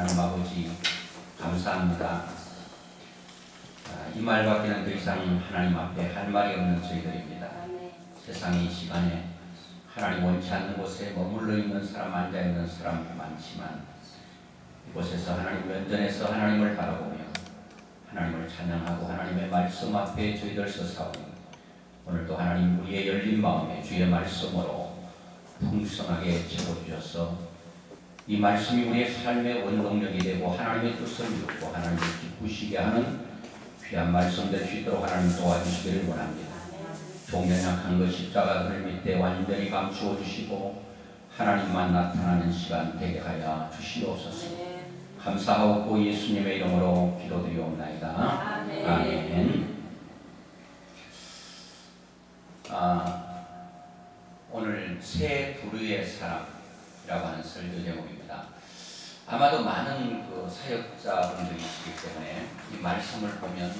하나님 아버지 감사합니다. 이 말밖에는 더 이상 하나님 앞에 할 말이 없는 저희들입니다. 세상의 이 시간에 하나님 원치 않는 곳에 머물러 있는 사람, 앉아 있는 사람도 많지만 이곳에서 하나님 면전에서 하나님을 바라보며 하나님을 찬양하고 하나님의 말씀 앞에 저희들 서사오니 오늘도 하나님 우리의 열린 마음에 주의 말씀으로 풍성하게 채워주셔서 이 말씀이 우리의 삶의 원동력이 되고 하나님의 뜻을 이루고 하나님을 기쁘시게 하는 귀한 말씀 될 수 있도록 하나님 도와주시기를 원합니다. 종연약한 것 십자가들 밑에 완전히 감추어 주시고 하나님만 나타나는 시간 되게 하여 주시옵소서. 감사하고 예수님의 이름으로 기도드리옵나이다. 아멘. 오늘 세 부류의 사람이라고 하는 설교 제목입니다. 아마도 많은 사역자분들이 있기 때문에 이 말씀을 보면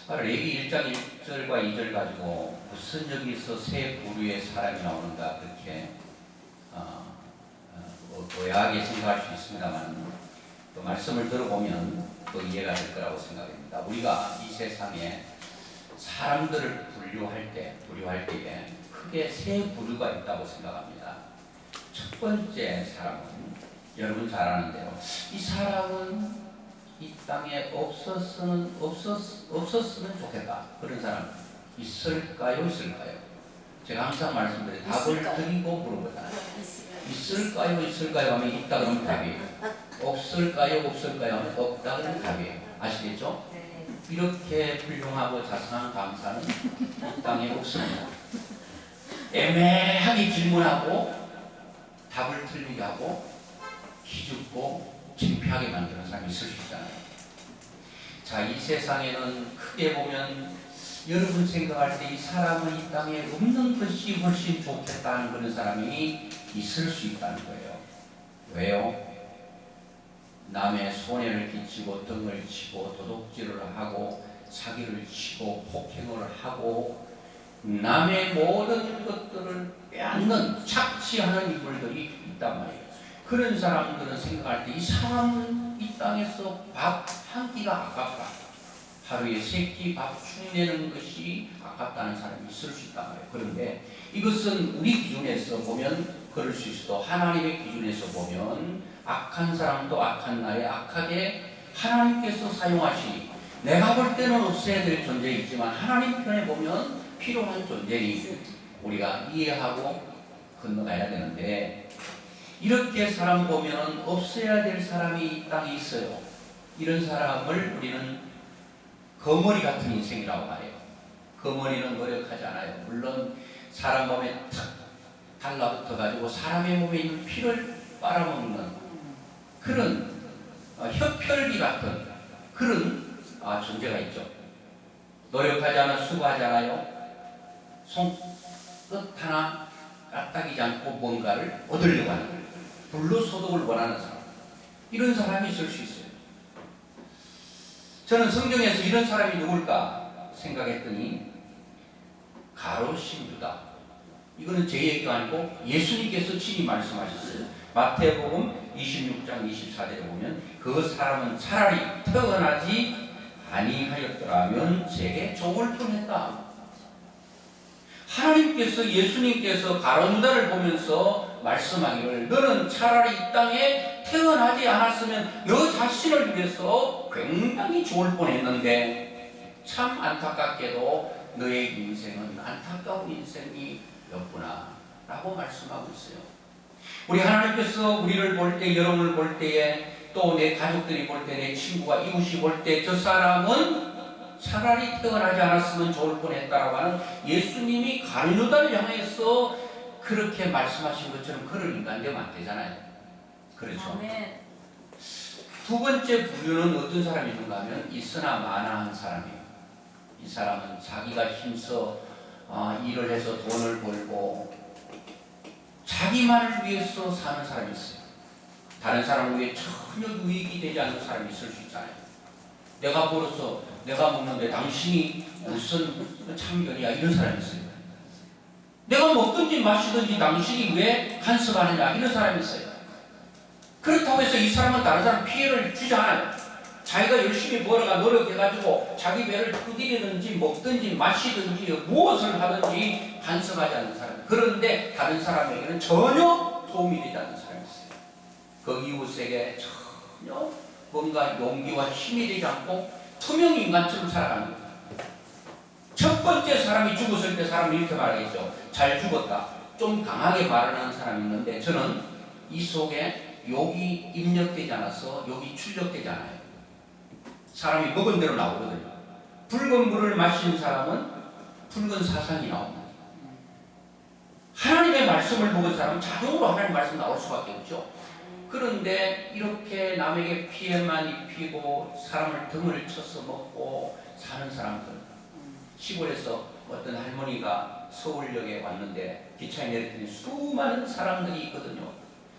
레위기 1장 1절과 2절 가지고 무슨 여기서 세 부류의 사람이 나오는가 그렇게 의아하게 생각할 수 있습니다만 그 말씀을 들어보면 또 이해가 될 거라고 생각합니다. 우리가 이 세상에 사람들을 분류할 때에 크게 세 부류가 있다고 생각합니다. 첫 번째 사람은 여러분 잘 아는데요. 이 사람은 이 땅에 없었으면 좋겠다. 그런 사람 있을까요? 제가 항상 말씀드려요. 답을 드리고 물어보잖아요. 있을까요? 하면 있다 그러면 답이에요. 없을까요? 하면 없다 그러면 답이에요. 아시겠죠? 이렇게 훌륭하고 자상한 강사는 이 땅에 없습니다. 애매하게 질문하고 답을 틀리게 하고 기죽고 창피하게 만드는 사람이 있을 수 있잖아요. 자, 이 세상에는 크게 보면 여러분 생각할 때 이 사람은 이 땅에 없는 것이 훨씬 좋겠다는 그런 사람이 있을 수 있다는 거예요. 왜요? 남의 손해를 끼치고 등을 치고 도둑질을 하고 사기를 치고 폭행을 하고 남의 모든 것들을 빼앗는 착취하는 인물들이 있단 말이에요. 그런 사람들은 생각할 때 이 사람은 이 땅에서 밥 한 끼가 아깝다. 하루에 3끼 밥 축내는 것이 아깝다는 사람이 있을 수 있단 말이에요. 그런데 이것은 우리 기준에서 보면 그럴 수 있어도 하나님의 기준에서 보면 악한 사람도 악한 나에 악하게 하나님께서 사용하시니 내가 볼 때는 없어야 될 존재이지만 하나님 편에 보면 필요한 존재니 우리가 이해하고 건너가야 되는데 이렇게 사람 보면 없어야 될 사람이 이 땅에 있어요. 이런 사람을 우리는 거머리 같은 인생이라고 말해요. 거머리는 노력하지 않아요. 물론 사람 몸에 탁 달라붙어가지고 사람의 몸에 있는 피를 빨아먹는 그런 흡혈귀 같은 그런 존재가 있죠. 노력하지 않아 수고하지 않아요. 손끝 하나 까딱이지 않고 뭔가를 얻으려고 하는 거예요. 불로소득을 원하는 사람. 이런 사람이 있을 수 있어요. 저는 성경에서 이런 사람이 누굴까 생각했더니 가롯신주다. 이거는 제 얘기가 아니고 예수님께서 친히 말씀하셨어요. 마태복음 26장 24절에 보면 그 사람은 차라리 태어나지 아니하였더라면 제게 좋을 뻔했다. 하나님께서 예수님께서 가론다를 보면서 말씀하기를 너는 차라리 이 땅에 태어나지 않았으면 너 자신을 위해서 굉장히 좋을 뻔했는데 참 안타깝게도 너의 인생은 안타까운 인생이었구나 라고 말씀하고 있어요. 우리 하나님께서 우리를 볼 때, 여러분을 볼 때에 또 내 가족들이 볼 때, 내 친구가 이웃이 볼 때 저 사람은 차라리 태어나지 않았으면 좋을 뻔했다라고 하는 예수님이 가룟유다를 향해서 그렇게 말씀하신 것처럼 그럴 인간 되면 안 되잖아요. 그렇죠? 아멘. 두 번째 부류는 어떤 사람이 있는가 하면 있으나 마나한 사람이에요. 이 사람은 자기가 힘써 일을 해서 돈을 벌고 자기만을 위해서 사는 사람이 있어요. 다른 사람을 위해 전혀 유익이 되지 않는 사람이 있을 수 있잖아요. 내가 벌어서 내가 먹는데 당신이 무슨 참견이야 이런 사람이 있어요. 내가 먹든지 마시든지 당신이 왜 간섭하느냐 이런 사람이 있어요. 그렇다고 해서 이 사람은 다른 사람 피해를 주지 않아요. 자기가 열심히 벌어가 노력해가지고 자기 배를 두드리든지 먹든지 마시든지 무엇을 하든지 간섭하지 않는 사람. 그런데 다른 사람에게는 전혀 도움이 되지 않는 사람이 있어요. 그 이웃에게 전혀 뭔가 용기와 힘이 되지 않고 투명 인간처럼 살아가는 거예요. 첫 번째 사람이 죽었을 때 사람이 이렇게 말하겠죠. 잘 죽었다. 좀 강하게 말하는 사람이 있는데 저는 이 속에 욕이 입력되지 않아서 욕이 출력되지 않아요. 사람이 먹은 대로 나오거든요. 붉은 물을 마신 사람은 붉은 사상이 나옵니다. 하나님의 말씀을 먹은 사람은 자동으로 하나님의 말씀 나올 수밖에 없죠. 그런데 이렇게 남에게 피해만 입히고 사람을 등을 쳐서 먹고 사는 사람들, 시골에서 어떤 할머니가 서울역에 왔는데 기차에 내렸더니 수많은 사람들이 있거든요.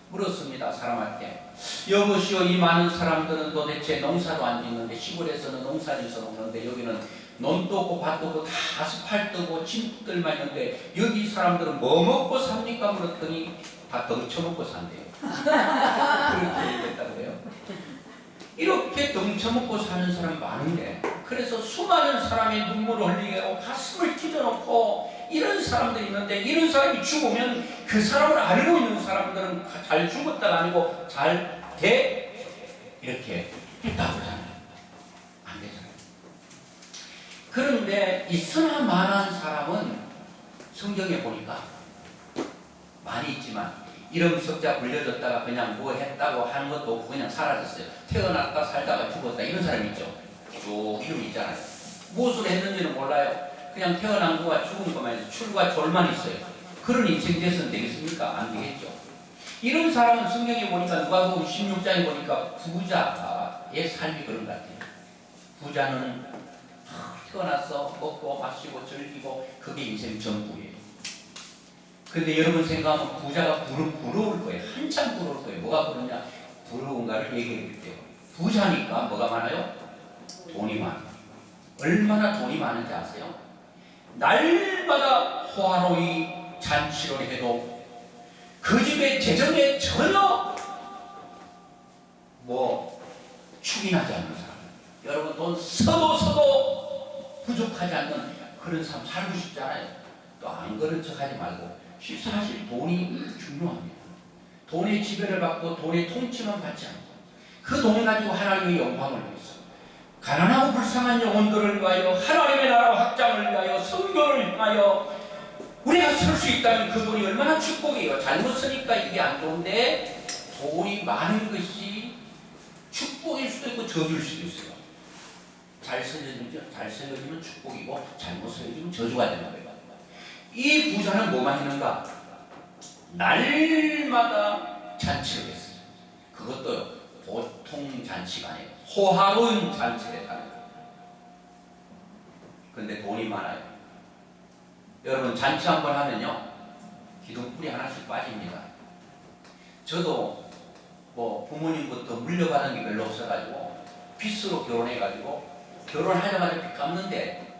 물었습니다. 사람한테, 여보시오, 이 많은 사람들은 도대체 농사도 안 짓는데, 시골에서는 농사짓어 먹는데 여기는 논도 없고 밭도 없고 다 아스팔트고 짐들만 있는데 여기 사람들은 뭐 먹고 삽니까? 물었더니 다 덩쳐먹고 산대요. 그렇게 얘기했다고 해요. 이렇게 덩쳐먹고 사는 사람 많은데, 그래서 수많은 사람의 눈물을 흘리게 하고 가슴을 찢어놓고 이런 사람들이 있는데, 이런 사람이 죽으면 그 사람을 알고 있는 사람들은 잘 죽었다가 아니고 잘 돼 이렇게 했다고 하잖아요. 안 되잖아요. 그런데 있으나 마나한 사람은 성경에 보니까 많이 있지만 이름 석자 불려졌다가 그냥 뭐 했다고 하는 것도 없고 그냥 사라졌어요. 태어났다 살다가 죽었다 이런 사람이 있죠. 쭉 이름이 있잖아요. 무엇을 했는지는 몰라요. 그냥 태어난 거와 죽은 것만 해서 출과 졸만 있어요. 그런 인생 됐으면 되겠습니까? 안 되겠죠. 이런 사람은 성경에 보니까 누가복음 16장에 보니까 부자의 삶이 그런 것 같아요. 부자는 태어나서 먹고 마시고 즐기고 그게 인생 전부예요. 근데 여러분 생각하면 부자가 부러울 거예요. 한참 부러울 거예요. 뭐가 부러우냐? 부러운가를 얘기해 드릴게요. 부자니까 뭐가 많아요? 돈이 많아요. 얼마나 돈이 많은지 아세요? 날마다 호화로이 잔치를 해도 그 집의 재정에 전혀 축인하지 않는 사람. 여러분 돈 써도 부족하지 않는 그런 삶 살고 싶지 않아요? 또 안 그런 척 하지 말고 사실 돈이 중요합니다. 돈의 지배를 받고 돈의 통치만 받지 않고 그 돈 가지고 하나님의 영광을 위해서 가난하고 불쌍한 영혼들을 위하여 하나님의 나라 확장을 위하여 성교를 위하여 우리가 쓸 수 있다면 그 돈이 얼마나 축복이에요. 잘못 쓰니까 이게 안 좋은데 돈이 많은 것이 축복일 수도 있고 저주일 수도 있어요. 잘 쓰여지면 축복이고 잘못 쓰여지면 저주가 되는 거예요. 이 부자는 뭐만 했는가? 날마다 잔치를 했어요. 그것도 보통 잔치가 아니에요. 호화로운 잔치를 했다는 거예요. 근데 돈이 많아요. 여러분 잔치 한번 하면요 기둥뿌리 하나씩 빠집니다. 저도 부모님부터 물려받은 게 별로 없어가지고 빚으로 결혼해가지고 결혼하자마자 빚 갚는데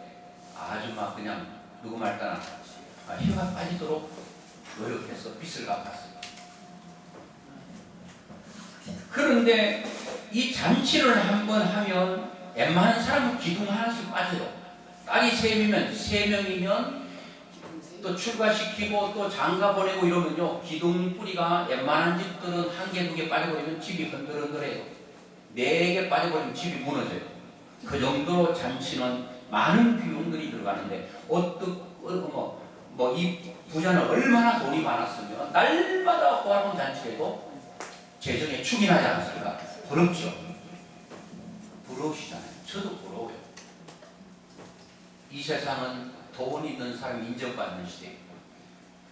아주 막 그냥 누구 말 따나 혀가 빠지도록 노력해서 빚을 갚았어요. 그런데 이 잔치를 한번 하면 웬만한 사람은 기둥 하나씩 빠져요. 딸이 3명이면 또 출가시키고 또 장가 보내고 이러면요 기둥 뿌리가 웬만한 집들은 1개, 2개 빠져버리면 집이 흔들흔들해요. 4개 빠져버리면 집이 무너져요. 그 정도로 잔치는 많은 비용들이 들어가는데 이 부자는 얼마나 돈이 많았으면 날마다 호화로운 잔치에도 재정에 축인하지 않습니까? 부럽죠? 부러우시잖아요. 저도 부러워요. 이 세상은 돈 있는 사람이 인정받는 시대예요.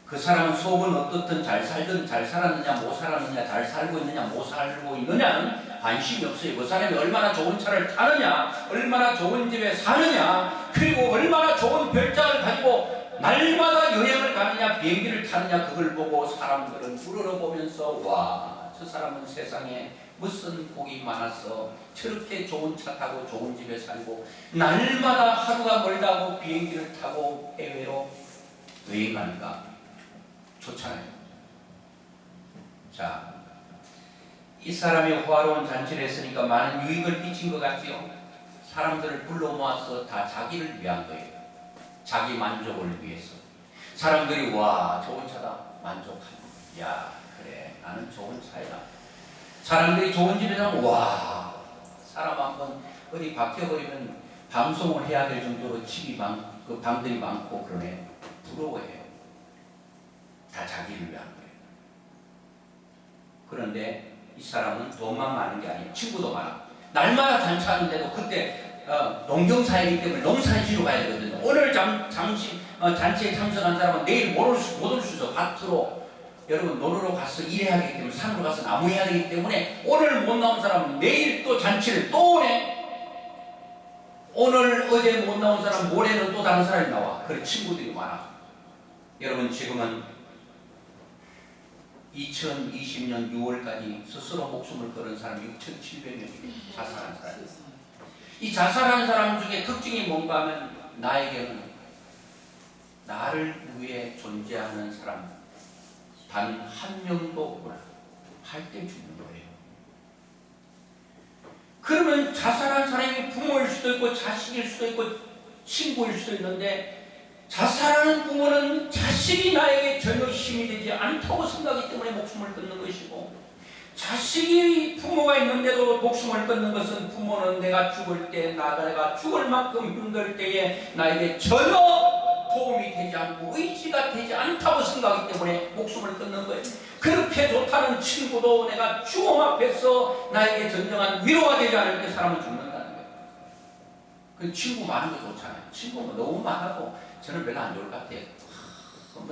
그 사람은 속은 어떻든 잘 살든 잘 살았느냐 못 살았느냐 잘 살고 있느냐 못 살고 있느냐는 관심이 없어요. 그 사람이 얼마나 좋은 차를 타느냐 얼마나 좋은 집에 사느냐 그리고 얼마나 좋은 별장을 가지고 날마다 여행을 가느냐 비행기를 타느냐 그걸 보고 사람들은 우러러보면서 와 저 사람은 세상에 무슨 복이 많아서 저렇게 좋은 차 타고 좋은 집에 살고 날마다 하루가 멀다고 비행기를 타고 해외로 여행 가니까 좋잖아요. 자, 이 사람이 호화로운 잔치를 했으니까 많은 유익을 끼친 것 같지요. 사람들을 불러 모아서 다 자기를 위한 거예요. 자기 만족을 위해서. 사람들이 와 좋은 차다 만족하는. 야 그래 나는 좋은 차야. 사람들이 좋은 집에 가면 와 사람 한번 어디 바뀌어버리면 방송을 해야 될 정도로 집이 그 방들이 많고 그러네. 부러워해요. 다 자기를 위한 거예요. 그런데 이 사람은 돈만 많은 게 아니에요. 친구도 많아. 날마다 잔치하는데도 그때 농경사이기 때문에 농사를 지러 가야 되거든요. 오늘 잔치에 참석한 사람은 내일 못 올 수 있어. 밭으로 여러분 논으로 가서 일해야 하기 때문에 산으로 가서 나무해야 되기 때문에 오늘 못 나온 사람은 내일 또 잔치를 또 오네. 오늘 어제 못 나온 사람 모레는 또 다른 사람이 나와. 그래 친구들이 많아. 여러분 지금은 2020년 6월까지 스스로 목숨을 걸은 사람 6,700명이 자살한 사람. 이 자살한 사람 중에 특징이 뭔가 하면 나에게는 나를 위해 존재하는 사람 단 한 명도 없구나 할 때 죽는 거예요. 그러면 자살한 사람이 부모일 수도 있고 자식일 수도 있고 친구일 수도 있는데 자살하는 부모는 자식이 나에게 전혀 힘이 되지 않다고 생각하기 때문에 목숨을 끊는 것이고 자식이 부모가 있는데도 목숨을 끊는 것은 부모는 내가 죽을 때 내가 죽을 만큼 힘들 때에 나에게 전혀 도움이 되지 않고 의지가 되지 않다고 생각하기 때문에 목숨을 끊는 거예요. 그렇게 좋다는 친구도 내가 죽음 앞에서 나에게 진정한 위로가 되지 않을 때 사람은 죽는다는 거예요. 그 친구 많은 거 좋잖아요. 친구가 너무 많아도 저는 별로 안 좋을 것 같아요.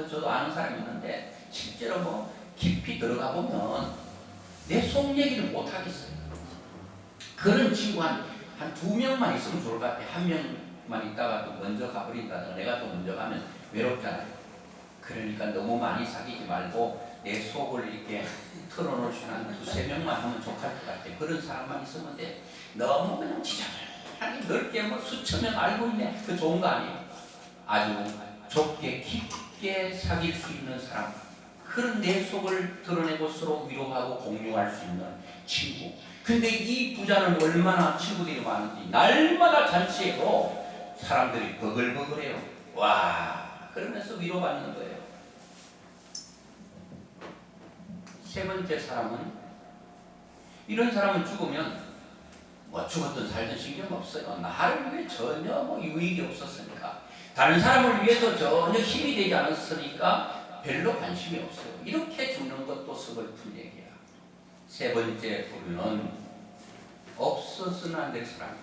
저도 아는 사람이 있는데 실제로 뭐 깊이 들어가 보면 내 속 얘기를 못 하겠어요. 그런 친구 한 두 명만 있으면 좋을 것 같아요. 한 명만 있다가 또 먼저 가버린다든가 내가 또 먼저 가면 외롭잖아요. 그러니까 너무 많이 사귀지 말고 내 속을 이렇게 털어놓을 수 있는 두세 명만 하면 좋을 것 같아요. 그런 사람만 있으면 돼. 너무 그냥 지저분하게 넓게 뭐 수천 명 알고 있네. 그 좋은 거 아니에요. 아주 좁게 깊게 사귈 수 있는 사람, 그런 내 속을 드러내고 서로 위로하고 공유할 수 있는 친구. 근데 이 부자는 얼마나 친구들이 많은지 날마다 잔치에도 사람들이 버글버글해요. 와 그러면서 위로받는 거예요. 세 번째 사람은 이런 사람은 죽으면 뭐 죽었든 살든 신경 없어요. 나를 위해 전혀 뭐 유익이 없었으니까 다른 사람을 위해서 전혀 힘이 되지 않았으니까 별로 관심이 없어요. 이렇게 죽는 것도 서글픈 얘기야. 세 번째 부류는 없어서는 안 될 사람이야.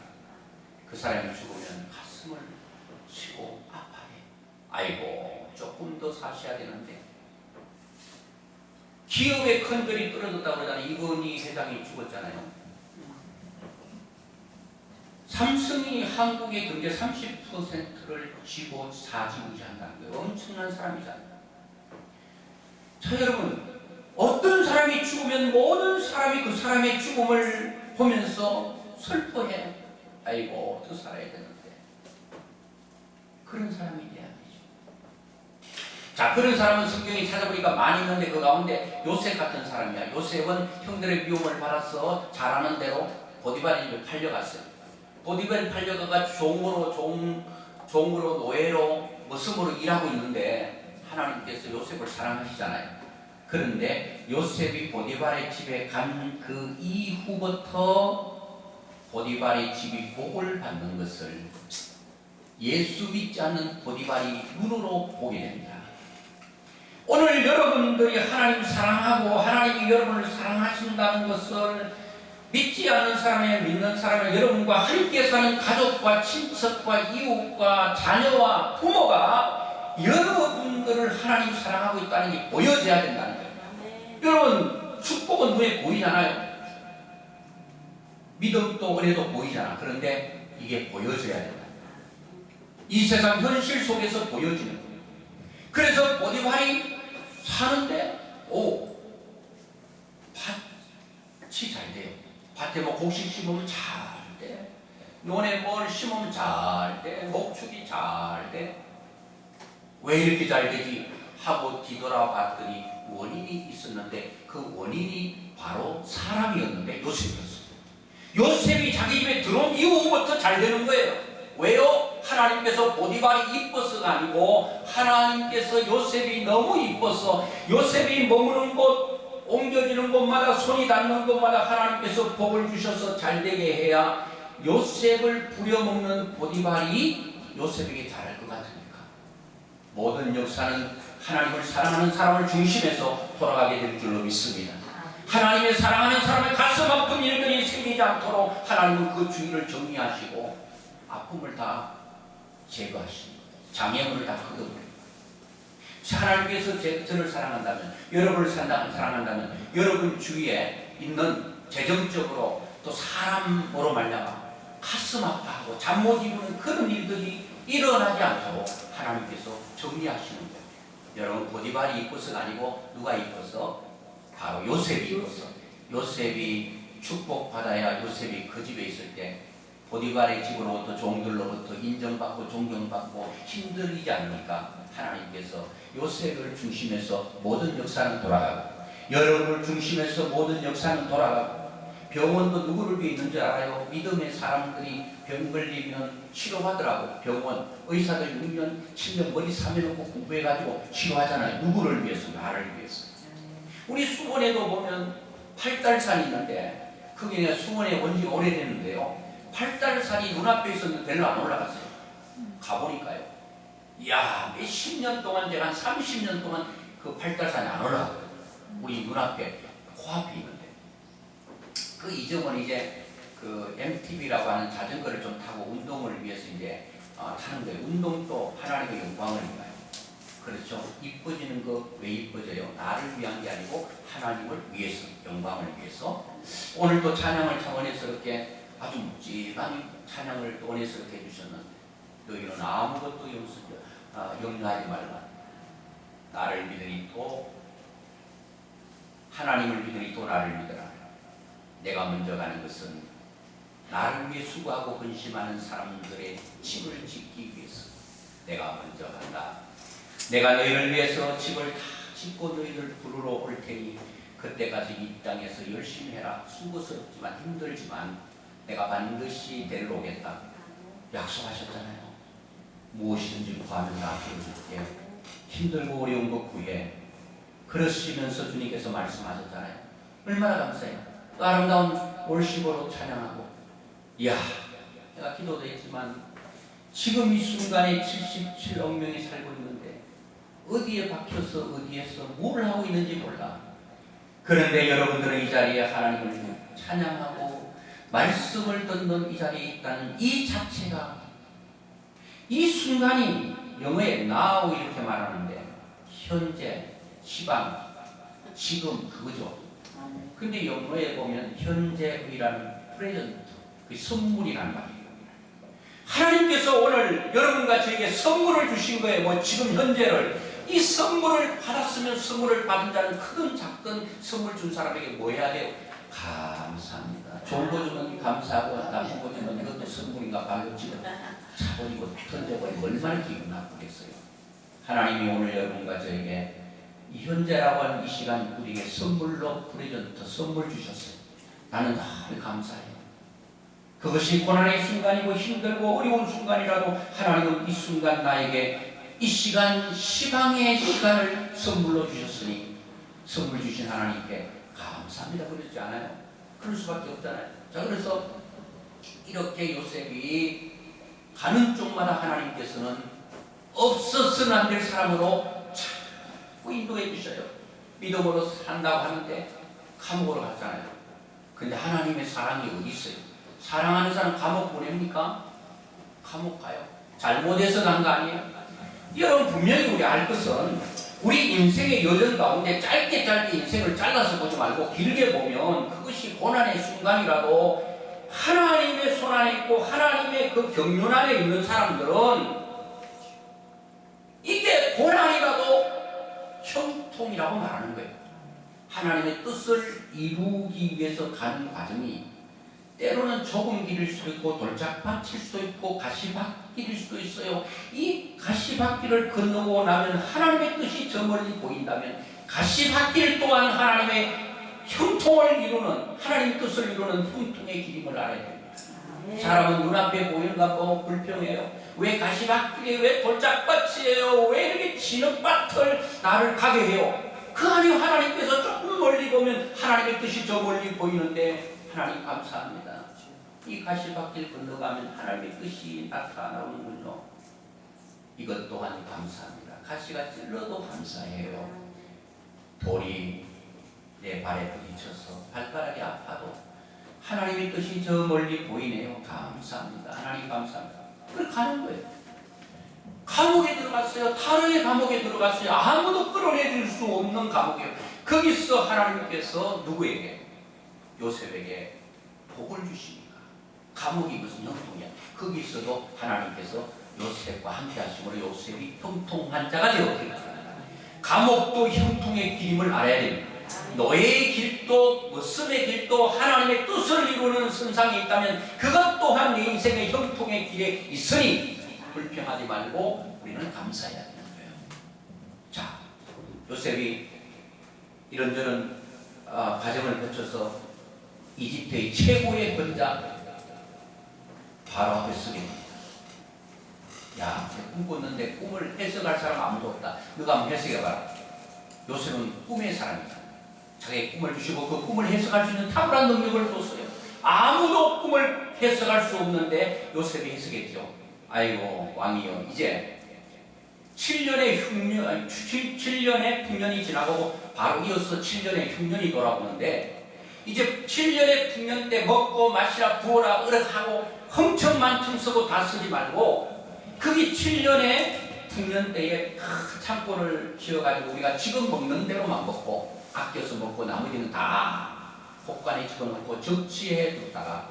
그 사람이 죽으면 가슴을 치고 아파해. 아이고 조금 더 사셔야 되는데. 기업의 큰들이 떨어졌다고 그러잖아요. 이건희 회장이 죽었잖아요. 삼성이 한국의 경제 30%를 쥐고 좌지우지한다는 거예요. 엄청난 사람이잖아요. 자 여러분, 어떤 사람이 죽으면 모든 사람이 그 사람의 죽음을 보면서 슬퍼해. 아이고 더 살아야 되는데. 그런 사람이 돼야 되죠. 자 그런 사람은 성경에 찾아보니까 많이 있는데 그 가운데 요셉 같은 사람이야. 요셉은 형들의 미움을 받아서 잘하는 대로 보디발의 집에 팔려갔어요. 보디발 팔려가가 종으로 노예로 머슴으로 일하고 있는데 하나님께서 요셉을 사랑하시잖아요. 그런데 요셉이 보디발의 집에 간 그 이후부터 보디발의 집이 복을 받는 것을 예수 믿지 않는 보디발이 눈으로 보게 됩니다. 오늘 여러분들이 하나님 사랑하고 하나님이 여러분을 사랑하신다는 것을 믿지 않는 사람의 믿는 사람의 여러분과 함께 사는 가족과 친척과 이웃과 자녀와 부모가 여러분들을 하나님 사랑하고 있다는 게 보여져야 된다는 거예요. 여러분 축복은 눈에 보이잖아요. 믿음도 은혜도 보이잖아. 그런데 이게 보여져야 된다. 이 세상 현실 속에서 보여지는 거예요. 그래서 보디발이 사는데 밭이 잘 돼요. 밭에 뭐 곡식 심으면 잘 돼. 논에 뭘 심으면 잘 돼. 목축이 잘 돼. 왜 이렇게 잘 되지? 하고 뒤돌아봤더니 원인이 있었는데 그 원인이 바로 사람이었는데 요셉이었어요. 요셉이 자기 집에 들어온 이후부터 잘 되는 거예요. 왜요? 하나님께서 보디발이 이뻐서가 아니고 하나님께서 요셉이 너무 이뻐서 요셉이 머무는 곳, 옮겨지는 곳마다 손이 닿는 곳마다 하나님께서 복을 주셔서 잘 되게 해야 요셉을 부려먹는 보디발이 요셉에게 잘할 것 같으니까. 모든 역사는 하나님을 사랑하는 사람을 중심에서 돌아가게 될 줄로 믿습니다. 하나님의 사랑하는 사람의 가슴 아픈 일들이 생기지 않도록 하나님은 그 주위를 정리하시고 아픔을 다 제거하시고 장애물을 다 걷어버립니다. 하나님께서 저를 사랑한다면, 여러분을 사랑한다면 여러분 주위에 있는 재정적으로 또 사람으로 말미암아 가슴 아파하고 잠 못 이루는 그런 일들이 일어나지 않도록 하나님께서 정리하시는 거예요. 여러분 보디발이 이뻐서가 아니고 누가 이뻐서? 바로 요셉이 이뻐서. 요셉이 축복받아야 요셉이 그 집에 있을 때 보디발의 집으로부터 종들로부터 인정받고 존경받고 힘들이지 않으니까 하나님께서 요셉을 중심해서 모든 역사는 돌아가고 여러분을 중심해서 모든 역사는 돌아가고 병원도 누구를 위해 있는 줄 알아요? 믿음의 사람들이 병 걸리면 치료하더라고. 병원 의사들 6년 7년 머리 삼여놓고 공부해가지고 치료하잖아요. 누구를 위해서? 나를 위해서. 우리 수원에도 보면 팔달산이 있는데 그게 내가 수원에 온 지 오래됐는데요, 팔달산이 눈앞에 있었는데 별로 안 올라갔어요. 가보니까요, 이야, 몇십 년 동안, 제가 한 30년 동안 그 팔달산이 안 올라갔어요. 우리 눈앞에 코앞에 있는데. 그 이정은 이제 그 MTB라고 하는 자전거를 좀 타고 운동을 위해서 이제 타는 거예요. 운동도 하나님의 영광을 위하여. 그렇죠. 이뻐지는 거 왜 이뻐져요? 나를 위한 게 아니고 하나님을 위해서, 영광을 위해서. 오늘 또 찬양을 차원에스럽게 아주 묵직한 찬양을 또 원해스럽게 해주셨는데, 너희는 아무것도 염려하지 말라. 나를 믿으니 또 하나님을 믿으니 또 나를 믿으라. 내가 먼저 가는 것은 나를 위해 수고하고 근심하는 사람들의 집을 짓기 위해서 내가 먼저 간다. 내가 너희를 위해서 집을 다 짓고 너희를 부르러 올 테니 그때까지 이 땅에서 열심히 해라. 수고스럽지만 힘들지만 내가 반드시 데리러 오겠다. 약속하셨잖아요. 무엇이든지 구하면 다 해줄게. 힘들고 어려운 것 구해. 그러시면서 주님께서 말씀하셨잖아요. 얼마나 감사해요. 또 아름다운 월십으로 찬양하고, 이야, 내가 기도도 했지만 지금 이 순간에 77억 명이 살고 있는데 어디에 박혀서 어디에서 뭘 하고 있는지 몰라. 그런데 여러분들은 이 자리에 하나님을 찬양하고 말씀을 듣는 이 자리에 있다는 이 자체가, 이 순간이 영어에 now 이렇게 말하는데 현재, 시방, 지금 그거죠. 근데 영어에 보면 현재의라는 프레젠트, 그 선물이라는 말이에요. 하나님께서 오늘 여러분과 저에게 선물을 주신 거예요. 뭐 지금 현재를. 이 선물을 받았으면 선물을 받은 자는 크든 작든 선물 준 사람에게 뭐 해야 돼요? 감사합니다. 좋은 거 주면 감사하고 나쁜 거 주면 이것도 선물인가 발로 집어 차버리고 던져버리고 얼마나 기분 나쁘겠어요. 하나님이 오늘 여러분과 저에게 이 현재라고 하는 이 시간 우리에게 선물로 프레젠트, 선물 주셨어요. 나는 늘 감사해요. 그것이 고난의 순간이고 힘들고 어려운 순간이라도 하나님은 이 순간 나에게 이 시간, 시방의 시간을 선물로 주셨으니 선물 주신 하나님께 감사합니다. 그러지 않아요? 그럴 수밖에 없잖아요. 자, 그래서 이렇게 요셉이 가는 쪽마다 하나님께서는 없어서는 안 될 사람으로 자꾸 인도해 주셔요. 믿음으로 산다고 하는데 감옥으로 갔잖아요. 근데 하나님의 사랑이 어디 있어요? 사랑하는 사람 감옥 보냅니까? 감옥 가요. 잘못해서 간 거 아니에요? 여러분 분명히 우리 알 것은 우리 인생의 여정 가운데 짧게 인생을 잘라서 보지 말고 길게 보면 그것이 고난의 순간이라도 하나님의 손 안에 있고 하나님의 그 경륜 안에 있는 사람들은 이게 고난이라도 형통이라고 말하는 거예요. 하나님의 뜻을 이루기 위해서 가는 과정이 때로는 좁은 길일 수도 있고 돌짝밭일 수도 있고 가시밭길일 수도 있어요. 이 가시밭길을 건너고 나면 하나님의 뜻이 저 멀리 보인다면 가시밭길 또한 하나님의 형통을 이루는, 하나님 뜻을 이루는 형통의 기림을 알아야 됩니다. 사람은 눈앞에 보이는 것보고 불평해요. 왜 가시밭길에, 왜 돌짝밭이에요, 왜 이렇게 진흙밭을 나를 가게 해요? 그 안에 하나님께서 조금 멀리 보면 하나님의 뜻이 저 멀리 보이는데 하나님 감사합니다. 이 가시밭길 건너가면 하나님의 뜻이 나타나는군요. 이것 또한 감사합니다. 가시가 찔러도 감사해요. 돌이 내 발에 부딪혀서 발가락이 아파도 하나님의 뜻이 저 멀리 보이네요. 감사합니다. 하나님 감사합니다. 그렇게 가는 거예요. 감옥에 들어갔어요. 타로의 감옥에 들어갔어요. 아무도 끌어내줄 수 없는 감옥이에요. 거기서 하나님께서 누구에게? 요셉에게 복을 주십니다. 감옥이 무슨 형통이야. 거기서도 하나님께서 요셉과 함께 하심으로 요셉이 형통한 자가 되었습니다. 감옥도 형통의 길임을 알아야 됩니다. 노예의 길도 모습의 길도 하나님의 뜻을 이루는 선상에 있다면 그것 또한 내 인생의 형통의 길에 있으니 불평하지 말고 우리는 감사해야 되는 거예요. 자, 요셉이 이런저런 과정을 거쳐서 이집트의 최고의 권자 바로 앞에 서게 됩니다. 야, 꿈 꿨는데 꿈을 해석할 사람 아무도 없다. 너가 한번 해석해봐라. 요셉은 꿈의 사람이다. 자기의 꿈을 주시고 그 꿈을 해석할 수 있는 탁월한 능력을 줬어요. 아무도 꿈을 해석할 수 없는데 요셉이 해석했죠. 아이고 왕이여, 이제 7년의 풍년이 지나고 바로 이어서 7년의 흉년이 돌아오는데 이제 7년의 풍년 때 먹고 마시라 부어라 으락하고 흥청만청 쓰고 다 쓰지 말고 그게 7년의 풍년 때에 큰 창고를 지어가지고 우리가 지금 먹는 대로만 먹고 아껴서 먹고 나머지는 다 복관에 집어넣고 적치해 뒀다가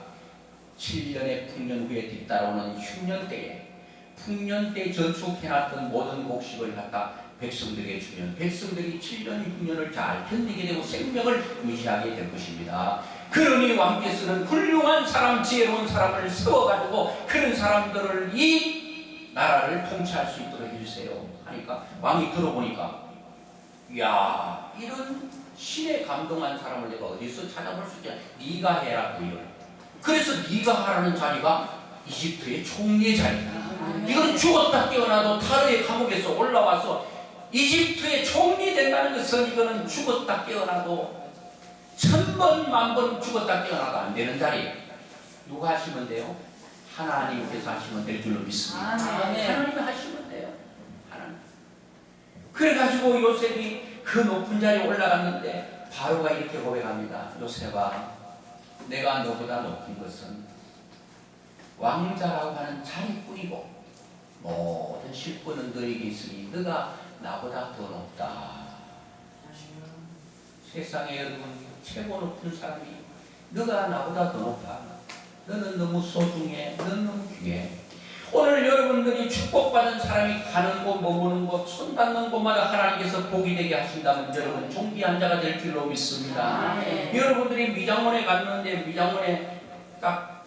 7년의 풍년 후에 뒤따라오는 흉년 때에 풍년 때 저축해놨던 모든 곡식을 갖다 백성들에게 주면 백성들이 7년의 흉년을 잘 견디게 되고 생명을 유지하게 될 것입니다. 그러니 왕께서는 훌륭한 사람, 지혜로운 사람을 세워가지고 그런 사람들을 이 나라를 통치할 수 있도록 해주세요 하니까 왕이 들어보니까 이야, 이런 신에 감동한 사람을 내가 어디서 찾아볼 수 있냐. 네가 해라 그 일을. 그래서 네가 하라는 자리가 이집트의 총리의 자리다. 이건 죽었다 깨어나도 타르의 감옥에서 올라와서 이집트의 총리 된다는 것은 이거는 죽었다 깨어나도 1000번 만번 죽었다 깨어나도 안 되는 자리예요. 누가 하시면 돼요? 하나님께서 하시면 될 줄로 믿습니다. 하나님이 하시면 돼요. 하나님. 그래가지고 요셉이 그 높은 자리에 올라갔는데 바로가 이렇게 고백합니다. 요셉아, 내가 너보다 높은 것은 왕자라고 하는 자리뿐이고 모든 실권은 너에게 있으니 너가 나보다 더 높다. 세상에 여러분 최고 높은 사람이 너가 나보다 더 높아. 너는 너무 소중해. 너는 너무 귀해. 오늘 여러분들이 축복받은 사람이 가는 곳, 머무는 곳, 손 닿는 곳마다 하나님께서 복이 되게 하신다면 여러분 존귀한 자가 될 줄로 믿습니다. 여러분들이 미장원에 갔는데 미장원에 딱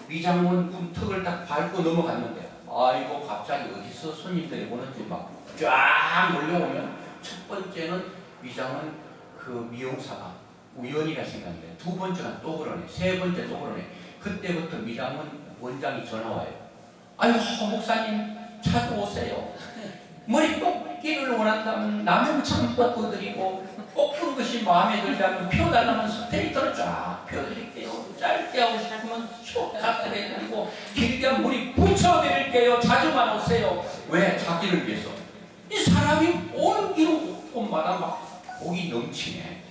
미장원 군턱을 딱 밟고 넘어갔는데 아이고 갑자기 어디서 손님들이 오는지 막 쫙 몰려오면 첫 번째는 미장원 그 미용사가 우연이라 생각해. 두 번째가 또 그러네. 세 번째 또 그러네. 그때부터 미장원 원장이 전화와요. 아유 목사님 찾아오세요. 머리 뽑기를 원한다면 남은 참 뽑아드리고 뽑은 것이 마음에 들다면 펴달라면 스테이터를 쫙 펴드릴게요. 짧게 하고 싶으면 쫙 해드리고 길게 하면 머리 붙여드릴게요. 자주만 오세요. 왜? 자기를 위해서. 이 사람이 온 곳마다 막 복이 넘치네.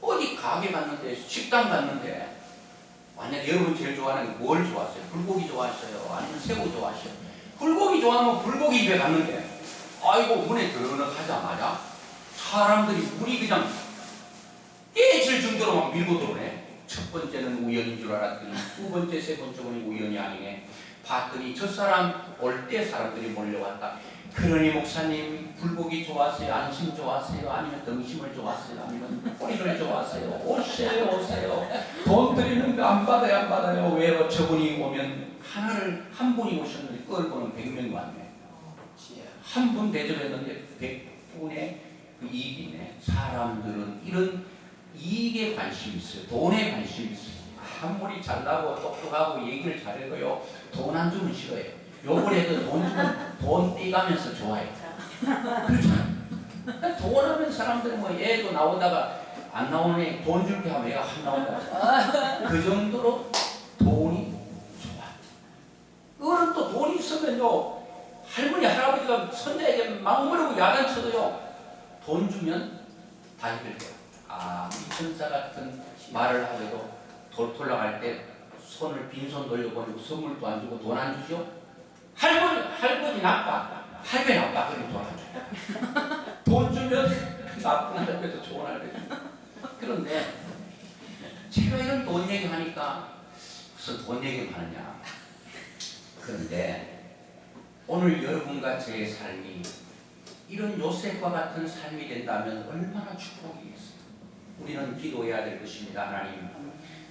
어디 가게 갔는데 식당 갔는데 만약에 여러분 제일 좋아하는 게 뭘 좋아하세요? 불고기 좋아하셔요? 아니면 새우 좋아하셔요? 불고기 좋아하면 불고기 집에 갔는데 아이고 문에 들어가자마자 사람들이 문이 그냥 깨질 정도로 막 밀고 들어오네. 첫 번째는 우연인 줄 알았더니 두 번째, 세 번째 보니 우연이 아니네. 봤더니 저 사람 올 때 사람들이 몰려왔다. 그러니 목사님 불고기 좋아하세요? 안심 좋아하세요? 아니면 등심을 좋아하세요? 아니면 꼬리를 좋아하세요? 오세요. 돈 드리는데 안 받아요, 안 받아요. 왜요? 저분이 오면 한 분이 오셨는데 끌고는 100명이 왔네. 한 분 대접했는데 100분의 그 이익이 있네. 사람들은 이런 이익에 관심이 있어요. 돈에 관심이 있어요. 아무리 잘나고 똑똑하고 얘기를 잘해도요, 돈 안 주면 싫어해요. 요번에도 돈 주면 돈 떼가면서 좋아해요. 그렇잖아요. 돈 하면 사람들은 뭐 얘도 나오다가 안 나오는 애 돈 줄게 하면 얘가 확 나온다. 그 정도로 돈이 좋아. 어른 또 돈이 있으면요, 할머니 할아버지가 손자에게 막무르고 야단쳐도요, 돈 주면 다 해결돼요. 아, 이 천사 같은 말을 하고도 돌 나갈 때 손을 빈손 돌려보내고 선물도 안 주고 돈 안 주죠? 할머니 나빠. 할배 나빠. 그러면 돈 안 줘요. 돈 주면 나쁜 할배도 좋은 할배도. 그런데 제가 이런 돈 얘기하니까 무슨 돈 얘기만 하느냐. 그런데 오늘 여러분과 제 삶이 이런 요셉과 같은 삶이 된다면 얼마나 축복이겠어요. 우리는 기도해야 될 것입니다. 하나님,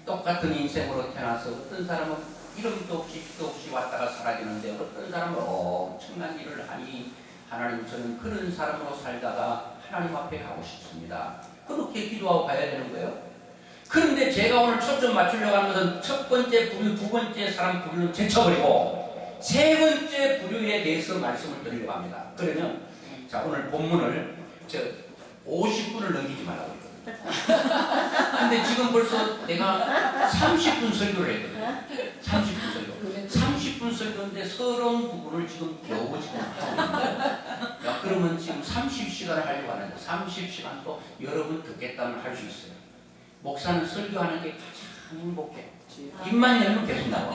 똑같은 인생으로 태어나서 어떤 사람은 이름도 없이 빛도 없이 왔다가 사라지는데 어떤 사람은 엄청난 일을 하니 하나님, 저는 그런 사람으로 살다가 하나님 앞에 가고 싶습니다. 그렇게 기도하고 가야 되는 거예요. 그런데 제가 오늘 초점 맞추려고 하는 것은 첫 번째 부류, 두 번째 사람 부류는 제쳐버리고 세 번째 부류에 대해서 말씀을 드리려고 합니다. 그러면 자, 오늘 본문을 50분을 넘기지 말라고 했거든요. 근데 지금 벌써 내가 30분 설교를 했거든요. 30분 설교. 30분 설교인데 서러운 부분을 지금 겨우 지금 하고 있는 거예요. 야, 그러면 지금 30시간을 하려고 하는데 30시간 또 여러분 듣겠다면 할 수 있어요. 목사는 설교하는 게 가장 행복해. 입만 열면 계속 나와.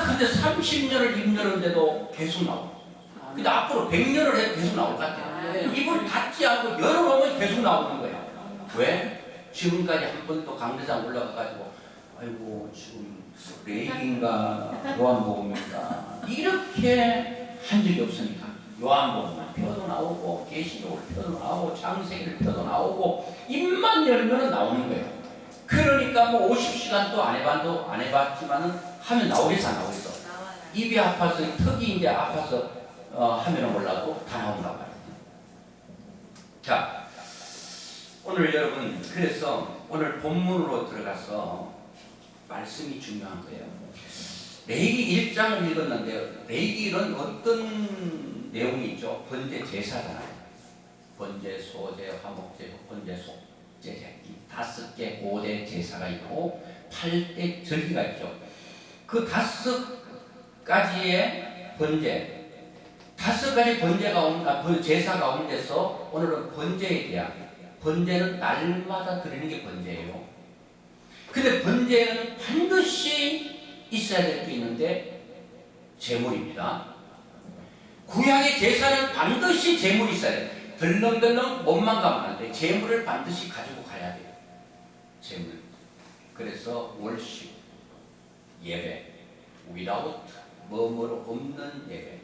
근데 30년을 입 열었는데도 계속 나와. 근데 앞으로 100년을 해도 계속 나올 것 같아요. 입을 닫지 않고 열어놓으면 계속 나오는 거예요. 왜? 지금까지 한 번도 강대상 올라가가지고 아이고 지금 레이기인가 요한복음인가 이렇게 한 적이 없으니까 요한복음 표도 나오고 계시록 표도 나오고 창세기를 표도 나오고 입만 열면 나오는 거예요. 그러니까 뭐 50시간도 안 해봤지만은 하면 나오겠어 안 나오겠어? 입이 아파서 턱이 이제 아파서 하면은 몰라도 다 나온다고 해요. 자, 오늘 여러분, 그래서 오늘 본문으로 들어가서 말씀이 중요한 거예요. 레위기 1장을 읽었는데요. 레위기는 어떤 내용이 있죠? 번제 제사잖아요. 번제, 소제, 화목제, 번제, 속제제, 이 5개 고대 제사가 있고 8대 절기가 있죠. 그 5가지의 번제, 5가지 번제가 제사 가운데서 오늘은 번제에 대한, 번제는 날마다 드리는 게 번제예요. 근데 번제는 반드시 있어야 될 게 있는데 제물입니다. 구약의 제사는 반드시 제물이 있어야 돼요. 덜렁덜렁 몸만 가면 안 돼. 제물을 반드시 가지고 가야 돼요. 제물. 그래서 월십, 예배, without, 뭐뭐로 없는 예배,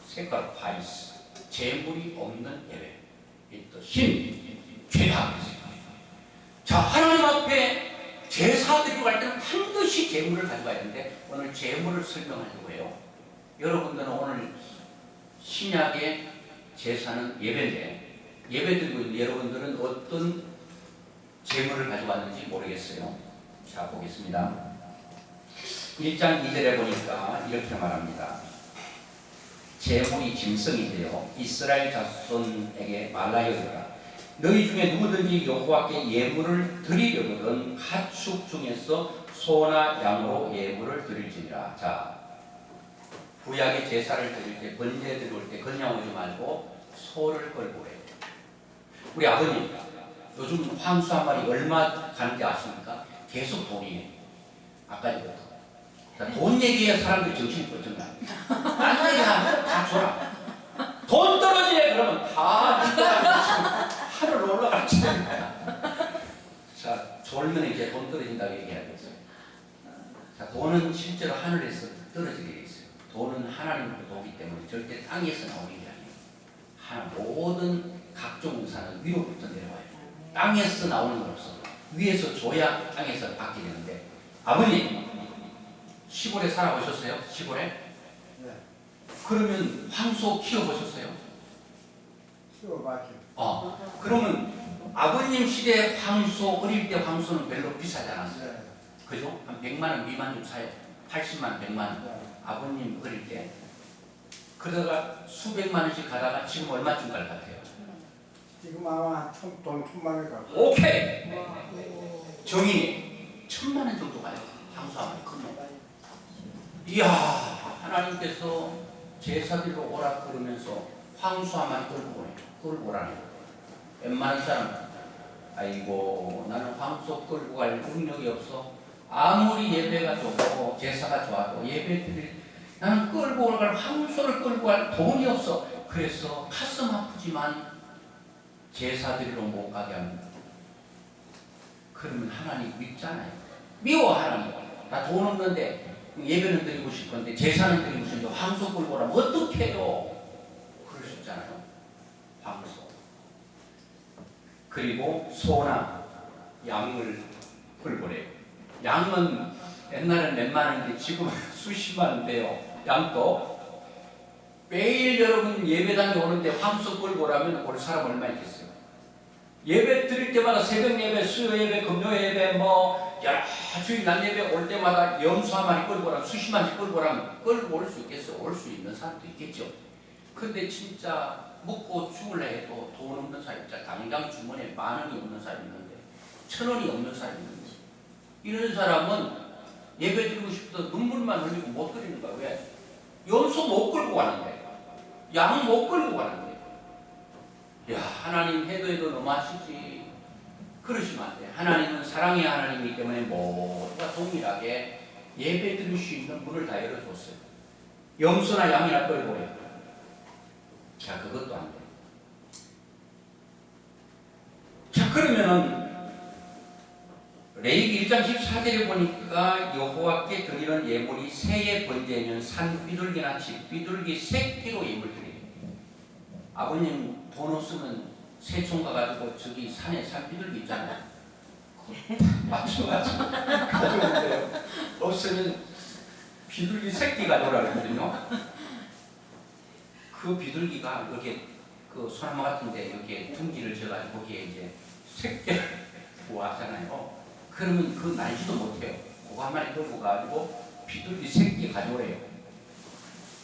sacrifice, 제물이 없는 예배, 신, 죄다. 자, 하나님 앞에 제사 드리고 갈 때는 반드시 제물을 가져가야 되는데 오늘 제물을 설명하려고 해요. 여러분들은 오늘 신약의 제사는 예배인데 예배 드리고 있는 여러분들은 어떤 제물을 가져왔는지 모르겠어요. 자, 보겠습니다. 1장 2절에 보니까 이렇게 말합니다. 제물이 짐승인데요. 이스라엘 자손에게 말라여 이르라. 너희 중에 누구든지 여호와께 예물을 드리려거든 가축 중에서 소나 양으로 예물을 드릴지니라. 자, 구약의 제사를 드릴 때, 번제 드릴 때 그냥 오지 말고 소를 걸고 해요. 우리 아버님 요즘 황수 한 마리 얼마 가는지 아십니까? 계속 돈이에요. 아까부터. 돈 얘기해 사람들이 정신이 뻗친다. 딴 얘기하면 다 줘라. 돈 떨어지네 그러면 다 하늘 올라갈지. 자, 졸면 이제 돈 떨어진다고 얘기하겠어요. 자, 돈은 실제로 하늘에서 떨어지게 돼 있어요. 돈은 하나님으로부터 오기 때문에 절대 땅에서 나오는 게 아니에요. 모든 각종 우산은 위로부터 내려와요. 땅에서 나오는 건 없어. 위에서 줘야 땅에서 받게 되는데, 아버님 시골에 살아보셨어요? 시골에? 네. 그러면 황소 키워보셨어요? 키워봤죠. 그러면 아버님 시대 황소, 어릴 때 황소는 별로 비싸지 않았어요. 그죠? 한 100만 원 미만 좀 사요. 80만 원, 100만 원. 아버님 어릴 때. 그러다가 수백만 원씩 가다가 지금 얼마쯤 갈 것 같아요? 지금 아마 돈 1,000만 원 갖고. 오케이! 정인이 1,000만 원 정도 가요. 황소 한 마리 큰 놈. 이야, 하나님께서 제사들로 오라 그러면서 황소 한 마리 끌고 오라는 거예요. 웬만한 사람, 아이고 나는 황소 끌고 갈 능력이 없어. 아무리 예배가 좋고 제사가 좋아도 예배드릴 나는 끌고 갈 황소를 끌고 갈 돈이 없어. 그래서 가슴 아프지만 제사드리러 못 가게 합니다. 그러면 하나님 믿잖아요. 미워 하나님. 나 돈 없는데 예배는 드리고 싶은데 제사는 드리고 싶은데 황소 끌고 오라면 어떻게 해요? 그럴 수 있잖아요. 황소. 그리고 소나 양을 끌고 오래요. 양은 옛날엔 몇만 원인데 지금은 수십만 원 돼요. 양도 매일 여러분 예배당에 오는데 황소 끌고 오라면 올 사람 얼마 있겠어요? 예배 드릴 때마다 새벽 예배, 수요 예배, 금요 예배, 여러 주일 날 예배 올 때마다 염소 한 마리 끌고 오라면 수십만씩 끌고 오라면 끌고 올 수 있겠어요? 올 수 있는 사람도 있겠죠. 근데 진짜 먹고 죽을래 해도 돈 없는 사람 있잖아. 당장 주머니에 10,000원이 없는 사람이 있는데 1,000원이 없는 사람이 있는데 이런 사람은 예배 드리고 싶어도 눈물만 흘리고 못 드리는 거야. 왜? 염소 못 끌고 가는데, 양 못 끌고 가는데. 야, 하나님 해도 너무하시지. 그러시면 안 돼. 하나님은 사랑의 하나님이기 때문에 모두가 동일하게 예배 드릴 수 있는 문을 다 열어줬어요. 염소나 양이나 끌고 오래. 자, 그것도 안 돼. 자, 그러면은 레위기 1장 14절에 보니까 여호와께 드리는 예물이 새의 번제면 산 비둘기나 집 비둘기 새끼로 예물 드려요. 아버님 돈 없으면 새총 가가지고 저기 산에 산 비둘기 있잖아요. 맞춰가지고 가져오는데요. 없으면 비둘기 새끼 가져오라 그러거든요. 그 비둘기가 이렇게 그 소나무 같은데 이렇게 둥지를 져가지고 거기에 이제 새끼를 구하잖아요. 그러면 그 날지도 못해요. 그거 한 마리 들고 가지고 비둘기 새끼 가져오래요.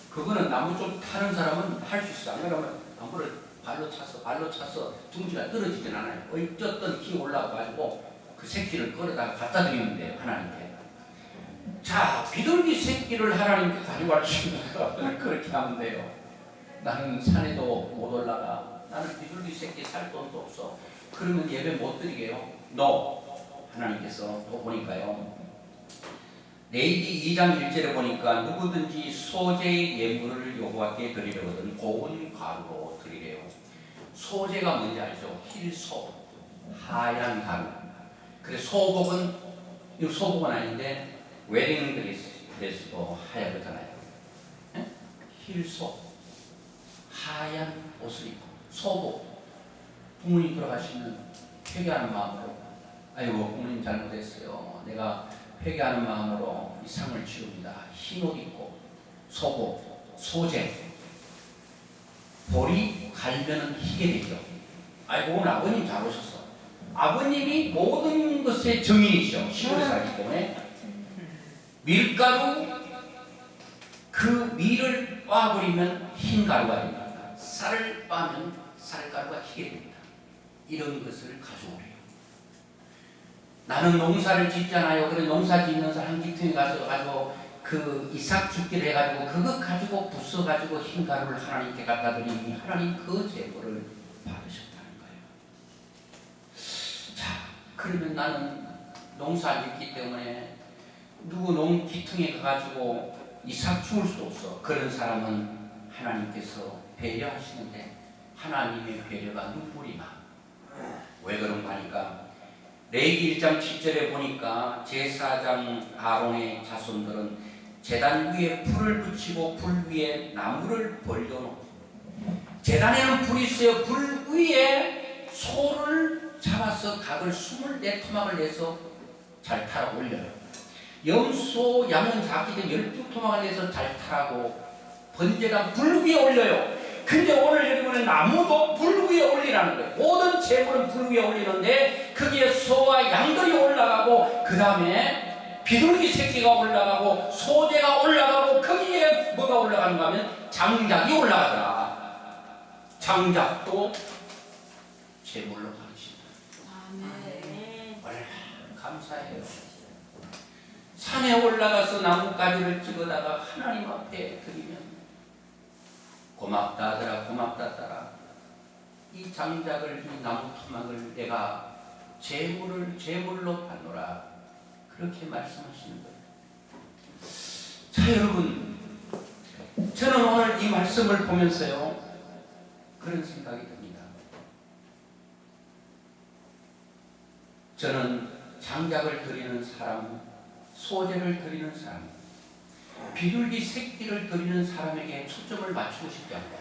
그거는 나무 좀 타는 사람은 할 수 있어. 안 그러면 나무를 발로 차서 둥지가 떨어지진 않아요. 어쨌든 키 올라가가지고 그 새끼를 끌어다가 갖다 드리면 돼요. 하나님께. 자, 비둘기 새끼를 하나님께 가져갈 수 있는 사람은 그렇게 하면 돼요. 나는 산에도 못 올라가. 나는 비둘기 새끼 살 돈도 없어. 그러면 예배 못 드리게요. No. 하나님께서 또 보니까요. 레위기 2장 1절에 보니까 누구든지 소재의 예물을 여호와께 드리려거든 고운 가루로 드리래요. 소재가 뭔지 알죠? 힐소, 하얀 가루. 그래서 소복은 이거 소복은 아닌데 웨딩 드레스도 하얗잖아요. 힐소, 하얀 옷을 입고 소복. 부모님 돌아가시면 회개하는 마음으로 아이고 부모님 잘못했어요. 내가 회개하는 마음으로 이 상을 치릅니다. 흰 옷 입고 소복, 소재. 볼이 갈면은 희게 되죠. 아이고 오늘 아버님 잘 오셨어. 아버님이 모든 것의 정인이시죠. 시골에 살기 때문에 밀가루 그 밀을 빻아버리면 흰 가루가 됩니다. 쌀을 빻으면 쌀가루가 희게 됩니다. 이런 것을 가져오래요. 나는 농사를 짓잖아요. 그래 농사 짓는 사람 기퉁에 가서 그 이삭 죽기를 해가지고 그거 가지고 부숴가지고 흰 가루를 하나님께 갖다 드리니 하나님 그 제물을 받으셨다는 거예요. 자, 그러면 나는 농사 안 짓기 때문에 누구 농 기퉁에 가가지고 이삭 죽을 수도 없어. 그런 사람은 하나님께서 배려하시는데 하나님의 배려가 눈물이 나. 왜 그런가 하니까 레위기 1장 7절에 보니까 제사장 아론의 자손들은 제단 위에 불을 붙이고 불 위에 나무를 벌려놓고 제단에는 불이 있어요. 불 위에 소를 잡아서 각을 24토막을 내서 잘 타라고 올려요. 염소, 양은 작기 때문에 12토막을 내서 잘 타라고 번제단 불 위에 올려요. 근데 오늘 여기 보면 나무도 불 위에 올리라는 거예요. 모든 재물은 불 위에 올리는데 거기에 소와 양들이 올라가고 그 다음에 비둘기 새끼가 올라가고 소재가 올라가고 거기에 뭐가 올라가는가 하면 장작이 올라가더라. 장작도 재물로 가르친다. 아멘. 얼마나 감사해요. 산에 올라가서 나뭇가지를 찍어다가 하나님 앞에 드리면 고맙다 하더라. 고맙다 따라 이 장작을 이 나무 토막을 내가 제물로 받노라. 그렇게 말씀하시는 거예요. 자 여러분, 저는 오늘 이 말씀을 보면서요 그런 생각이 듭니다. 저는 장작을 드리는 사람, 소재를 드리는 사람, 비둘기 새끼를 드리는 사람에게 초점을 맞추고 싶지 않고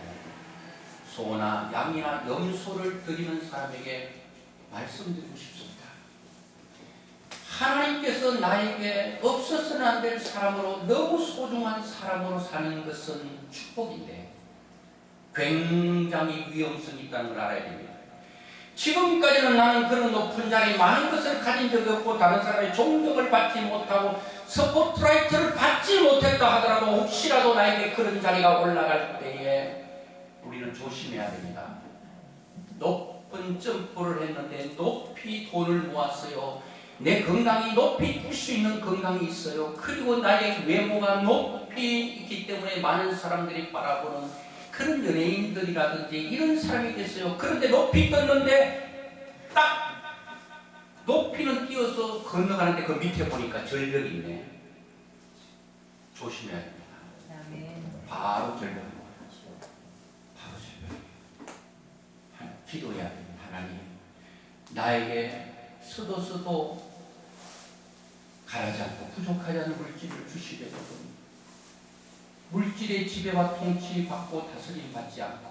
소나 양이나 염소를 드리는 사람에게 말씀드리고 싶습니다. 하나님께서 나에게 없어서는 안 될 사람으로, 너무 소중한 사람으로 사는 것은 축복인데 굉장히 위험성이 있다는 걸 알아야 됩니다. 지금까지는 나는 그런 높은 자리 많은 것을 가진 적이 없고 다른 사람의 존경을 받지 못하고 스포트라이트를 받지 못했다 하더라도 혹시라도 나에게 그런 자리가 올라갈 때에 우리는 조심해야 됩니다. 높은 점프를 했는데 높이 돈을 모았어요. 내 건강이 높이 뛸 수 있는 건강이 있어요. 그리고 나의 외모가 높이 있기 때문에 많은 사람들이 바라보는 그런 연예인들이라든지 이런 사람이 됐어요. 그런데 높이 떴는데 딱 높이는 뛰어서 건너가는데 그 밑에 보니까 절벽이 있네. 조심해야 됩니다. 바로 절벽. 바로 절벽. 기도해야 됩니다. 하나님, 나에게 스도 가라지 않고 부족하지 않은 물질을 주시려거든. 물질의 지배와 통치 받고 다스림 받지 않고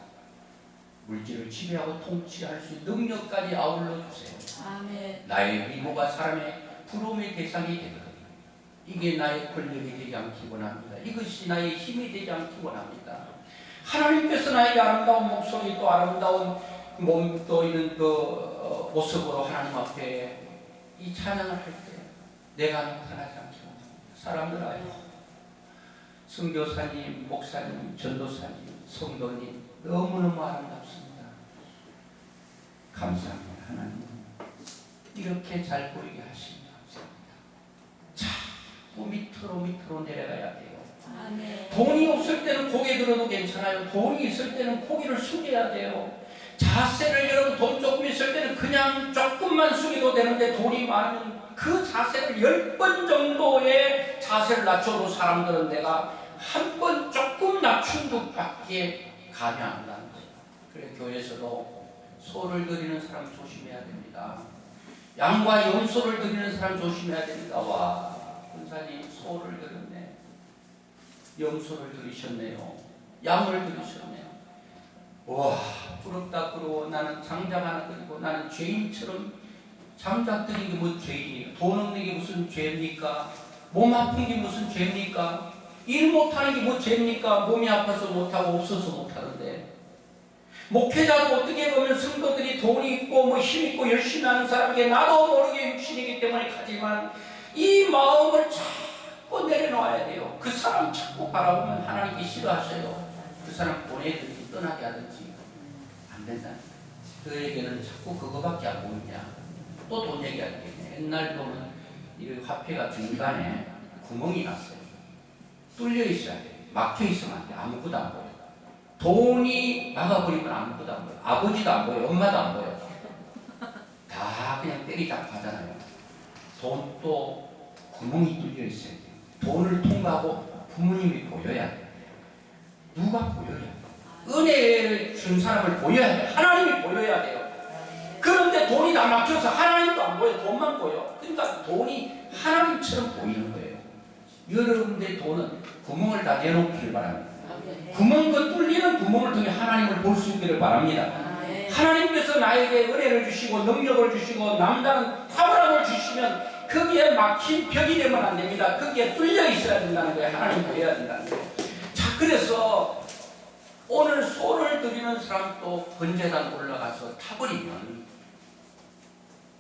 물질을 지배하고 통치할 수 있는 능력까지 아울러 주세요. 아멘. 나의 미모가 사람의 부러움의 대상이 되거든. 이게 나의 권력이 되지 않기 원합니다. 이것이 나의 힘이 되지 않기 원합니다. 하나님께서 나에게 아름다운 목소리 또 아름다운 몸도 있는 그 모습으로 하나님 앞에 이 찬양을 할 때 내가 나타나지 않기 원합니다. 사람들 아요. 선교사님, 목사님, 전도사님, 성도님 너무너무 아름답습니다. 감사합니다. 하나님 이렇게 잘 보이게 하시니 감사합니다. 자꾸 밑으로 내려가야 돼요. 아멘. 돈이 없을 때는 고개 들어도 괜찮아요. 돈이 있을 때는 고개를 숙여야 돼요. 자세를 여러분 돈 조금 있을 때는 그냥 조금만 숙여도 되는데 돈이 많으면 그 자세를 10번 정도의 자세를 낮춰도 사람들은 내가 한 번 조금 낮춘 것밖에 감이 안 나는 거예요. 그래 교회에서도 소를 드리는 사람 조심해야 됩니다. 양과 염소를 드리는 사람 조심해야 됩니다. 와, 권사님 소를 드렸네. 염소를 드리셨네요. 양을 드리셨네요. 와, 부럽다 부러워. 나는 장작 하나 드리고 나는 죄인처럼 장작 드린 게 뭐 죄인이에요? 돈 없는 게 무슨 죄입니까? 몸 아픈 게 무슨 죄입니까? 일 못하는 게 뭐 죄입니까? 몸이 아파서 못하고 없어서 못하는데. 목회자도 어떻게 보면 성도들이 돈이 있고 뭐 힘 있고 열심히 하는 사람에게 나도 모르게 육신이기 때문에 가지만 이 마음을 자꾸 내려놓아야 돼요. 그 사람 자꾸 바라보면 하나님께 싫어하셔요. 그 사람 보내든지 떠나게 하든지 안 된다. 그에게는 자꾸 그거밖에 안 보이냐. 또 돈 얘기하는 게 옛날 돈은 이 화폐가 중간에 구멍이 났어요. 뚫려 있어야 돼. 막혀 있으면 안 돼. 아무것도 안 보여. 돈이 막아버리면 아무것도 안 보여. 아버지도 안 보여. 엄마도 안 보여. 다 그냥 때리잡고 하잖아요. 돈도 구멍이 뚫려 있어야 돼. 돈을 통과하고 부모님이 보여야 돼. 누가 보여야 돼. 은혜를 준 사람을 보여야 돼. 하나님이 보여야 돼요. 그런데 돈이 다 막혀서 하나님도 안 보여. 돈만 보여. 그러니까 돈이 하나님처럼 보이는 거예요. 여러분들의 돈은 구멍을 다 내놓기를 바랍니다. 구멍과 뚫리는 구멍을 통해 하나님을 볼 수 있기를 바랍니다. 하나님께서 나에게 은혜를 주시고 능력을 주시고 남다른 탁월함을 주시면 거기에 막힌 벽이 되면 안 됩니다. 거기에 뚫려 있어야 된다는 거예요. 하나님 보여야 된다는 거예요. 자, 그래서 오늘 소를 드리는 사람도 번제단 올라가서 타버리면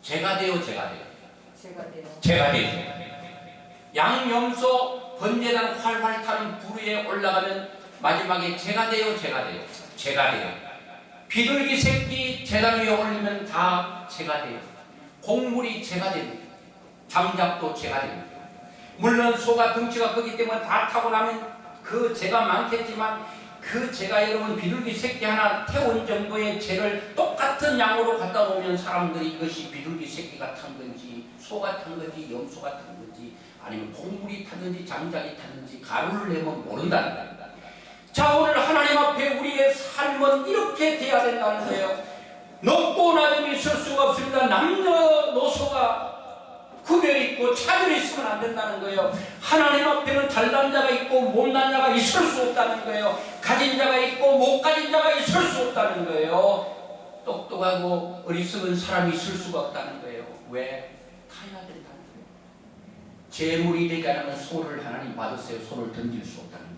제가 돼요, 제가 돼요. 제가 돼요. 제가 되죠. 양염소 번제단 활활 타는 부르에 올라가면 마지막에 제가 돼요, 제가 돼요. 제가 돼요. 비둘기 새끼 제단 위에 올리면 다 제가 돼요. 곡물이 제가 됩니다. 장작도 제가 됩니다. 물론 소가 덩치가 크기 때문에 다 타고 나면 그 재가 많겠지만 그 재가 여러분 비둘기 새끼 하나 태운 정도의 재를 똑같은 양으로 갖다 놓으면 사람들이 이것이 비둘기 새끼가 탄 건지 소가 탄 건지 염소가 탄 건지 아니면 곡물이 탔는지 장작이 탔는지 가루를 내면 모른다는 겁니다. 자, 오늘 하나님 앞에 우리의 삶은 이렇게 돼야 된다는 거예요. 높고 낮음이 있을 수가 없습니다. 남녀노소가 구별 있고 차별이 있으면 안 된다는 거예요. 하나님 앞에는 잘난 자가 있고 못난 자가 있을 수 없다는 거예요. 가진 자가 있고 못 가진 자가 있을 수 없다는 거예요. 똑똑하고 어리석은 사람이 있을 수가 없다는 거예요. 왜? 타야 된다는 거예요. 재물이 되지 않으면 소를 하나님 받으세요. 소를 던질 수 없다는 거예요.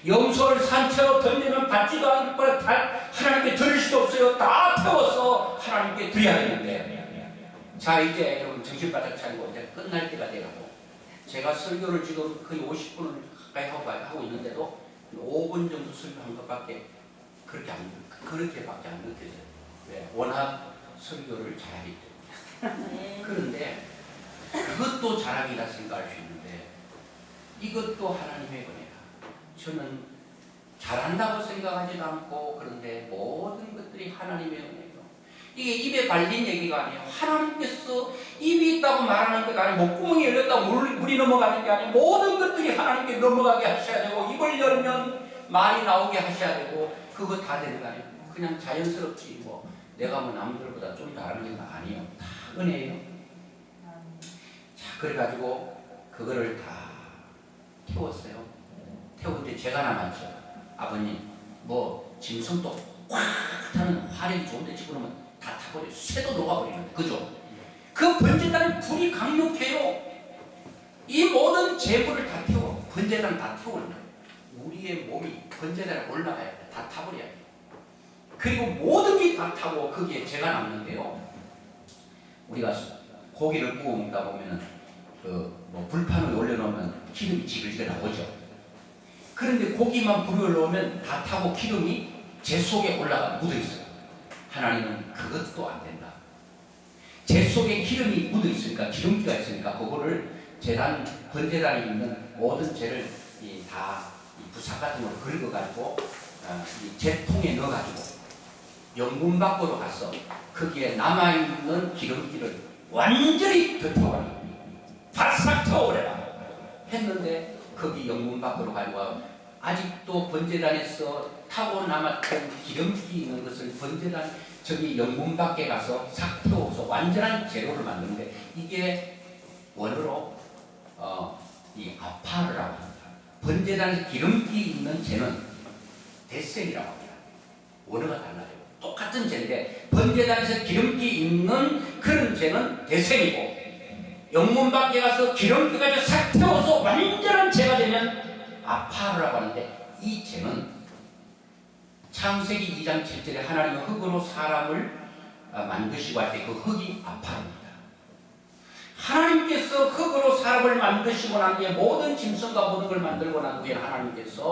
염소를 산채로 던지면 받지도 않을 거라 하나님께 드릴 수도 없어요. 다 태워서 하나님께 드려야 되는데. 자, 이제 여러분 정신 바짝 차리고 이제 끝날 때가 돼가고 제가 설교를 지금 거의 50분을 가까이 하고 있는데도 5분 정도 설교한 것밖에 그렇게밖에 안 느껴져요. 왜? 워낙 설교를 잘하기 때문에. 그런데 그것도 자랑이라 생각할 수 있는데 이것도 하나님의 은혜라. 저는 잘한다고 생각하지도 않고 그런데 모든 것들이 하나님의 은혜예요. 이게 입에 발린 얘기가 아니에요. 하나님께서 입이 있다고 말하는 것 아니에요. 목구멍이 열렸다고 물이 넘어가는 게 아니에요. 모든 것들이 하나님께 넘어가게 하셔야 되고 입을 열면 말이 나오게 하셔야 되고 그거 다 되는 거 아니에요. 그냥 자연스럽지 뭐 내가 뭐 남들보다 좀 다른 게 아니에요. 다 은혜예요. 자, 그래가지고 그거를 다 태웠어요. 태우는데 제가 남았죠. 아버님 뭐 짐승도 확 타는 화력이 좋은데 집어넣으면 다 타버려요. 새도 녹아버리는데 그죠? 그 번제단은 불이 강력해요. 이 모든 재물을 다 태워 번제단 다 태우는 거예요. 우리의 몸이 번제단에 올라가야 돼. 다 타버려야 돼. 그리고 모든 게 다 타고 거기에 재가 남는데요. 우리가 고기를 구워 먹다 보면은 뭐 불판을 올려놓으면 기름이 지글지글 나오죠. 그런데 고기만 불에 올라오면 다 타고 기름이 재 속에 올라가 묻어 있어요. 하나님은 그것도 안 된다. 재 속에 기름이 묻어 있으니까 기름기가 있으니까 그거를 제단 번제단에 있는 모든 재를 다 부삭 같은 걸로 긁어가지고 이 재통에 넣어가지고 영문 밖으로 가서 거기에 남아있는 기름기를 완전히 덮어버려. 바싹 태워버려라 했는데 거기 영문 밖으로 가지고 아직도 번제단에서 타고 남았던 기름기 있는 것을 번제단 저기 영문 밖에 가서 싹 태워서 완전한 재료를 만드는데 이게 원어로 이 아파르라고 합니다. 번제단에서 기름기 있는 재는 데센이라고 합니다. 원어가 달라요. 똑같은 재인데 번제단에서 기름기 있는 그런 재는 데센이고 영문 밖에 가서 기름기가 싹 태워서 완전한 재가 되면 아파르라고 하는데 이 재는 창세기 2장 7절에 하나님은 흙으로 사람을 만드시고 할 때 그 흙이 아파르입니다. 하나님께서 흙으로 사람을 만드시고 난 뒤에 모든 짐승과 모든 걸 만들고 난 후에 하나님께서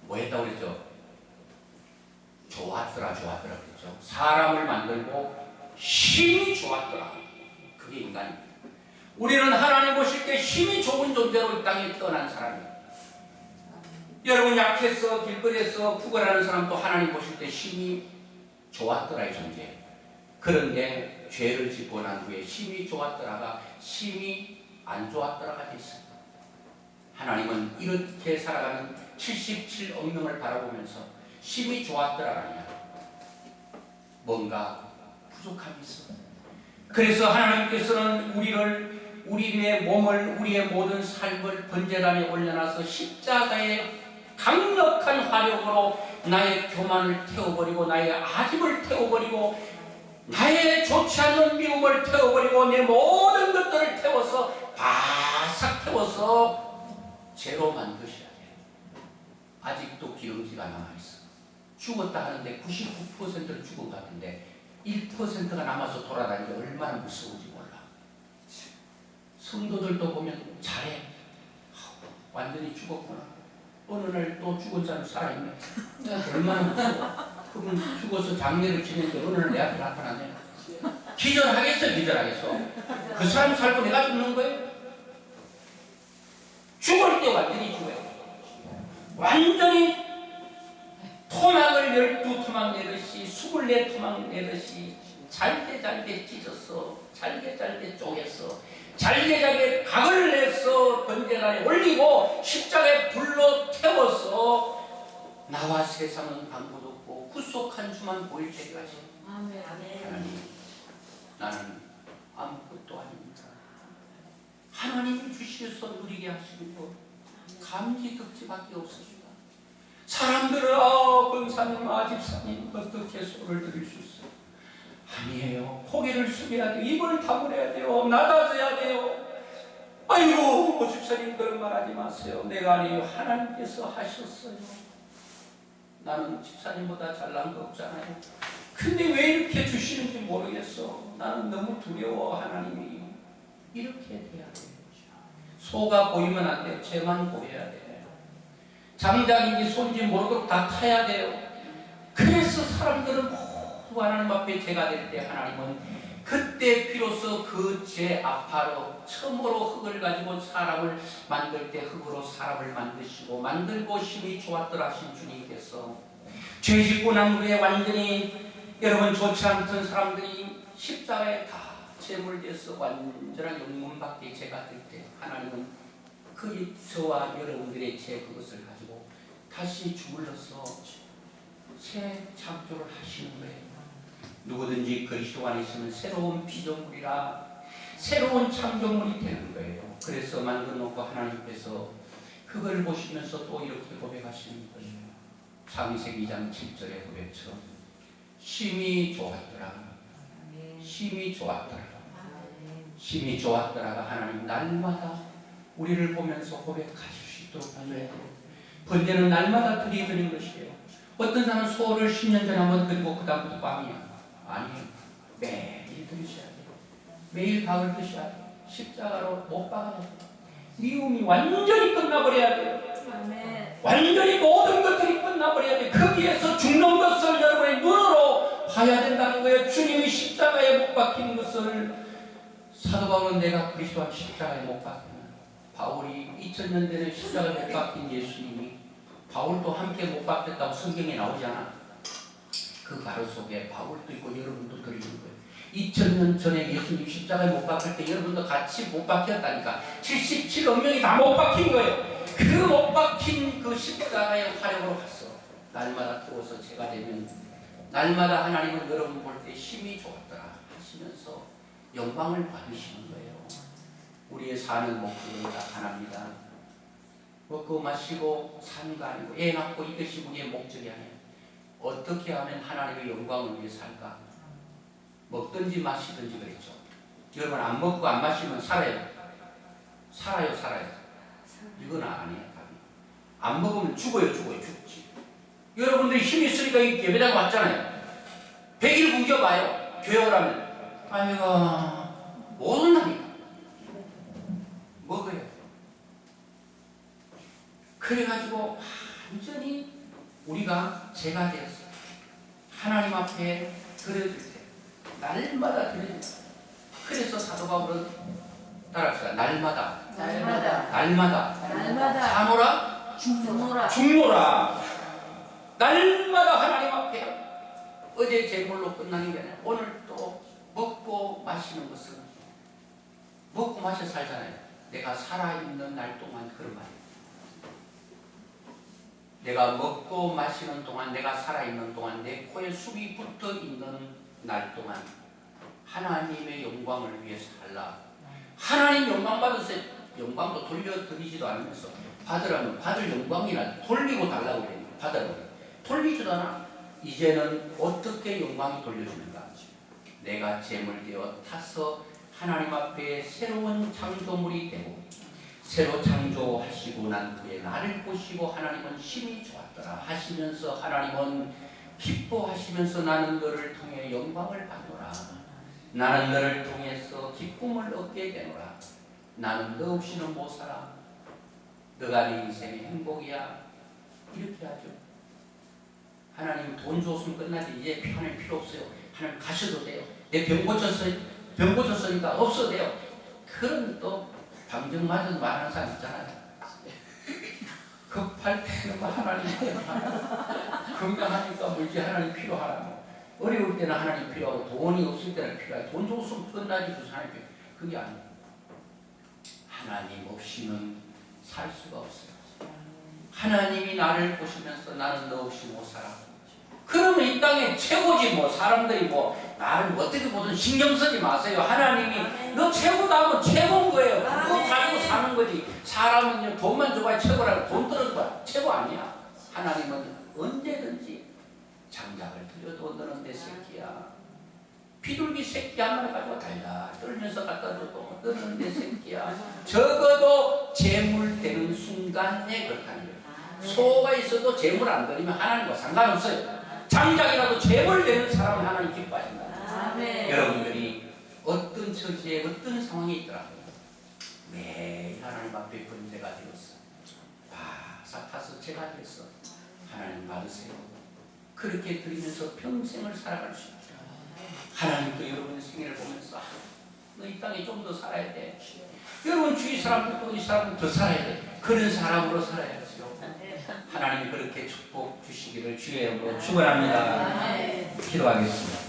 뭐 했다고 그랬죠? 좋았더라 그랬죠. 사람을 만들고 힘이 좋았더라. 그게 인간입니다. 우리는 하나님 보실 때 힘이 좋은 존재로 이 땅에 태어난 사람이에요. 여러분 약해서 길거리에서 구걸하는 사람도 하나님 보실 때 힘이 좋았더라의 존재예요. 그런데 죄를 짓고 난 후에 힘이 좋았더라가 힘이 안 좋았더라가 됐습니다. 하나님은 이렇게 살아가는 77억 명을 바라보면서 힘이 좋았더라가 아니야. 뭔가 부족함이 있어. 그래서 하나님께서는 우리의 몸을 우리의 모든 삶을 번제단에 올려놔서 십자가의 강력한 화력으로 나의 교만을 태워버리고 나의 아집을 태워버리고 나의 좋지 않는 미움을 태워버리고 내 모든 것들을 태워서 바싹 태워서 죄로 만드셔야 돼요. 아직도 기름지가 남아있어. 죽었다 하는데 99%는 죽은 것 같은데 1%가 남아서 돌아다니는 게 얼마나 무서운지 몰라. 성도들도 보면 잘해. 완전히 죽었구나. 어느 날 또 죽은 사람 살아있네. 얼마나 무서워. 그분 죽어서 장례를 지내는데 어느 날 내 앞에 나타나네. 기절하겠어, 기절하겠어. 그 사람 살고 내가 죽는 거예요? 죽을 때 완전히 죽어요. 완전히 토막을 12토막 내듯이 24토막 내듯이 잘게 찢었어. 잘게 쪼갰어. 잘게 각을 내서 번제단에 올리고 십자가에 불로 태워서 나와 세상은 아무도 없고 구속한 주만 보일 때까지 아멘. 하나님, 나는 아무것도 아닙니다. 하나님이 주시어서 누리게 하시는 것 감지 덕지밖에 없습니다. 사람들은 권사님, 집사님 어떻게 소를 들을 수 있어요? 아니에요. 고개를 숙여야 돼요. 입을 다물어야 돼요. 낮아져야 돼요. 아이고 집사님 그런 말 하지 마세요. 내가 아니에요. 하나님께서 하셨어요. 나는 집사님보다 잘난 거 없잖아요. 근데 왜 이렇게 주시는지 모르겠어. 나는 너무 두려워. 하나님이 이렇게 돼야 돼요. 소가 보이면 안 돼요. 쟤만 보여야 돼요. 장작인지 손인지 모르도록 다 타야 돼요. 그래서 사람들은 모두 하나님 앞에 죄가 될 때 하나님은 그때 비로소 그 죄 아파로 처음으로 흙을 가지고 사람을 만들 때 흙으로 사람을 만드시고 만들고 심히 좋았더라 하신 주님께서 죄 짓고 난 후에 완전히 여러분 좋지 않던 사람들이 십자가에 다 제물돼서 완전한 영문밖에 죄가 될 때 하나님은 그 저와 여러분들의 죄 그것을 가지고 다시 주물러서 새 창조를 하시는 거예요. 누구든지 그리스도 안에 있으면 새로운 피조물이라 새로운 창조물이 되는 거예요. 그래서 만들어놓고 하나님께서 그걸 보시면서 또 이렇게 고백하시는 거예요. 창세기 2장 7절의 고백처럼 심히 좋았더라. 심히 좋았더라. 심히 좋았더라가 하나님 날마다 우리를 보면서 고백하실 수 있도록 하셔야 돼요. 번제는 날마다 드리는 것이에요. 어떤 사람은 소를 10년 전에 한번 드리고 그 다음부터 빵이야. 아니에요. 매일 드리셔야 돼요. 매일 밥을 드셔야 돼요. 십자가로 못 박아야 돼요. 미움이 완전히 끝나버려야 돼요. 아멘. 완전히 모든 것들이 끝나버려야 돼요. 거기에서 죽는 것을 여러분의 눈으로 봐야 된다는 거예요. 주님이 십자가에 못 박힌 것을 사도 바울은 내가 그리스도와 십자가에 못 박힌 바울이 2000년 전에 십자가에 못 박힌 예수님이 바울도 함께 못 박혔다고 성경에 나오잖아. 그 가로 속에 바울도 있고 여러분도 들리는 거예요. 2000년 전에 예수님 십자가에 못 박힐 때 여러분도 같이 못 박혔다니까. 77억 명이 다 못 박힌 거예요. 그 못 박힌 그 십자가의 화력으로 갔어. 날마다 뜨거워서 제가 되면 날마다 하나님은 여러분 볼 때 힘이 좋았더라 하시면서 영광을 받으시는 거예요. 우리의 사는 목적은 다 하나입니다. 먹고 마시고 사는 거 아니고 애 낳고 이것이 우리의 목적이 아니에요. 어떻게 하면 하나님의 영광을 위해 살까? 먹든지 마시든지 그랬죠. 여러분 안 먹고 안 마시면 살아요. 살아요. 이건 아니에요. 안 먹으면 죽어요. 죽지. 여러분들이 힘이 있으니까 이 예배당 왔잖아요. 100일 굶겨봐요. 교회 오라면 아이고 못 온다니까. 먹어야 돼요. 그래가지고 완전히 우리가 죄가 되었어요. 하나님 앞에 드려줄 때 날마다 드려줄 때 그래서 사도 바울은 따라합시다. 날마다 사노라 죽노라. 날마다 하나님 앞에 어제 제물로 끝나는 게 아니라 오늘 또 먹고 마시는 것은 먹고 마셔 살잖아요. 내가 살아있는 날 동안 그런 말이에요. 내가 먹고 마시는 동안, 내가 살아있는 동안, 내 코에 숨이 붙어있는 날 동안 하나님의 영광을 위해 살라. 하나님 영광 받으세요. 영광도 돌려드리지도 않으면서 받으라면 받을 영광이나 돌리고 달라고 그래요. 받으라고 돌리지도 않아. 이제는 어떻게 영광이 돌려주는가? 내가 제물되어 타서 하나님 앞에 새로운 창조물이 되고 새로 창조하시고 난 후에 나를 보시고 하나님은 심히 좋았더라 하시면서 하나님은 기뻐하시면서 나는 너를 통해 영광을 받노라. 나는 너를 통해서 기쁨을 얻게 되노라. 나는 너 없이는 못 살아. 너가 내 인생의 행복이야. 이렇게 하죠. 하나님 돈 줬으면 끝나지. 이제 하나님 필요 없어요. 하나님 가셔도 돼요. 내 병 고쳤으니까 없어도 돼요. 그런 또 방정 맞은 말하는 사람 있잖아요. 급할 때는 하나님 필요하고 건강하니까 물지 하나님 필요하고 어려울 때는 하나님 필요하고 돈이 없을 때는 필요하고 돈 줬으면 끝나지 무슨 하나님 필요. 그게 아니에요. 하나님 없이는 살 수가 없어요. 하나님이 나를 보시면서 나는 너 없이 못 살아. 그러면 이 땅에 최고지 뭐. 사람들이 뭐 나를 어떻게 보든 신경 쓰지 마세요. 하나님이 너 최고다 하면 최고인 거예요. 그거 가지고 사는 거지. 사람은 돈만 줘봐야 최고라고 돈 들은 거야. 최고 아니야. 하나님은 언제든지 장작을 들여도 너는 내 새끼야. 비둘기 새끼 한 마리 가지고 달달 떨면서 갖다 줘도 너는 내 새끼야. 적어도 재물 되는 순간에 그렇다는 거예요. 소가 있어도 재물 안 드리면 하나님과 상관없어요. 장작이라도 재물 되는 사람은 하나님 기뻐하신다. 아멘. 여러분들이 어떤 처지에 어떤 상황에 있더라고요. 매일 하나님 앞에 번제가 되었어. 바삭하서 제가 되었어. 하나님 받으세요. 그렇게 드리면서 평생을 살아갈 수 있다. 하나님도 여러분 생애를 보면서 너 이 땅에 좀 더 살아야 돼. 여러분 주위 사람들도 이 사람도 더 살아야 돼. 그런 사람으로 살아야죠. 하나님이 그렇게 축복 주시기를 주의 이름으로 축원합니다. 기도하겠습니다.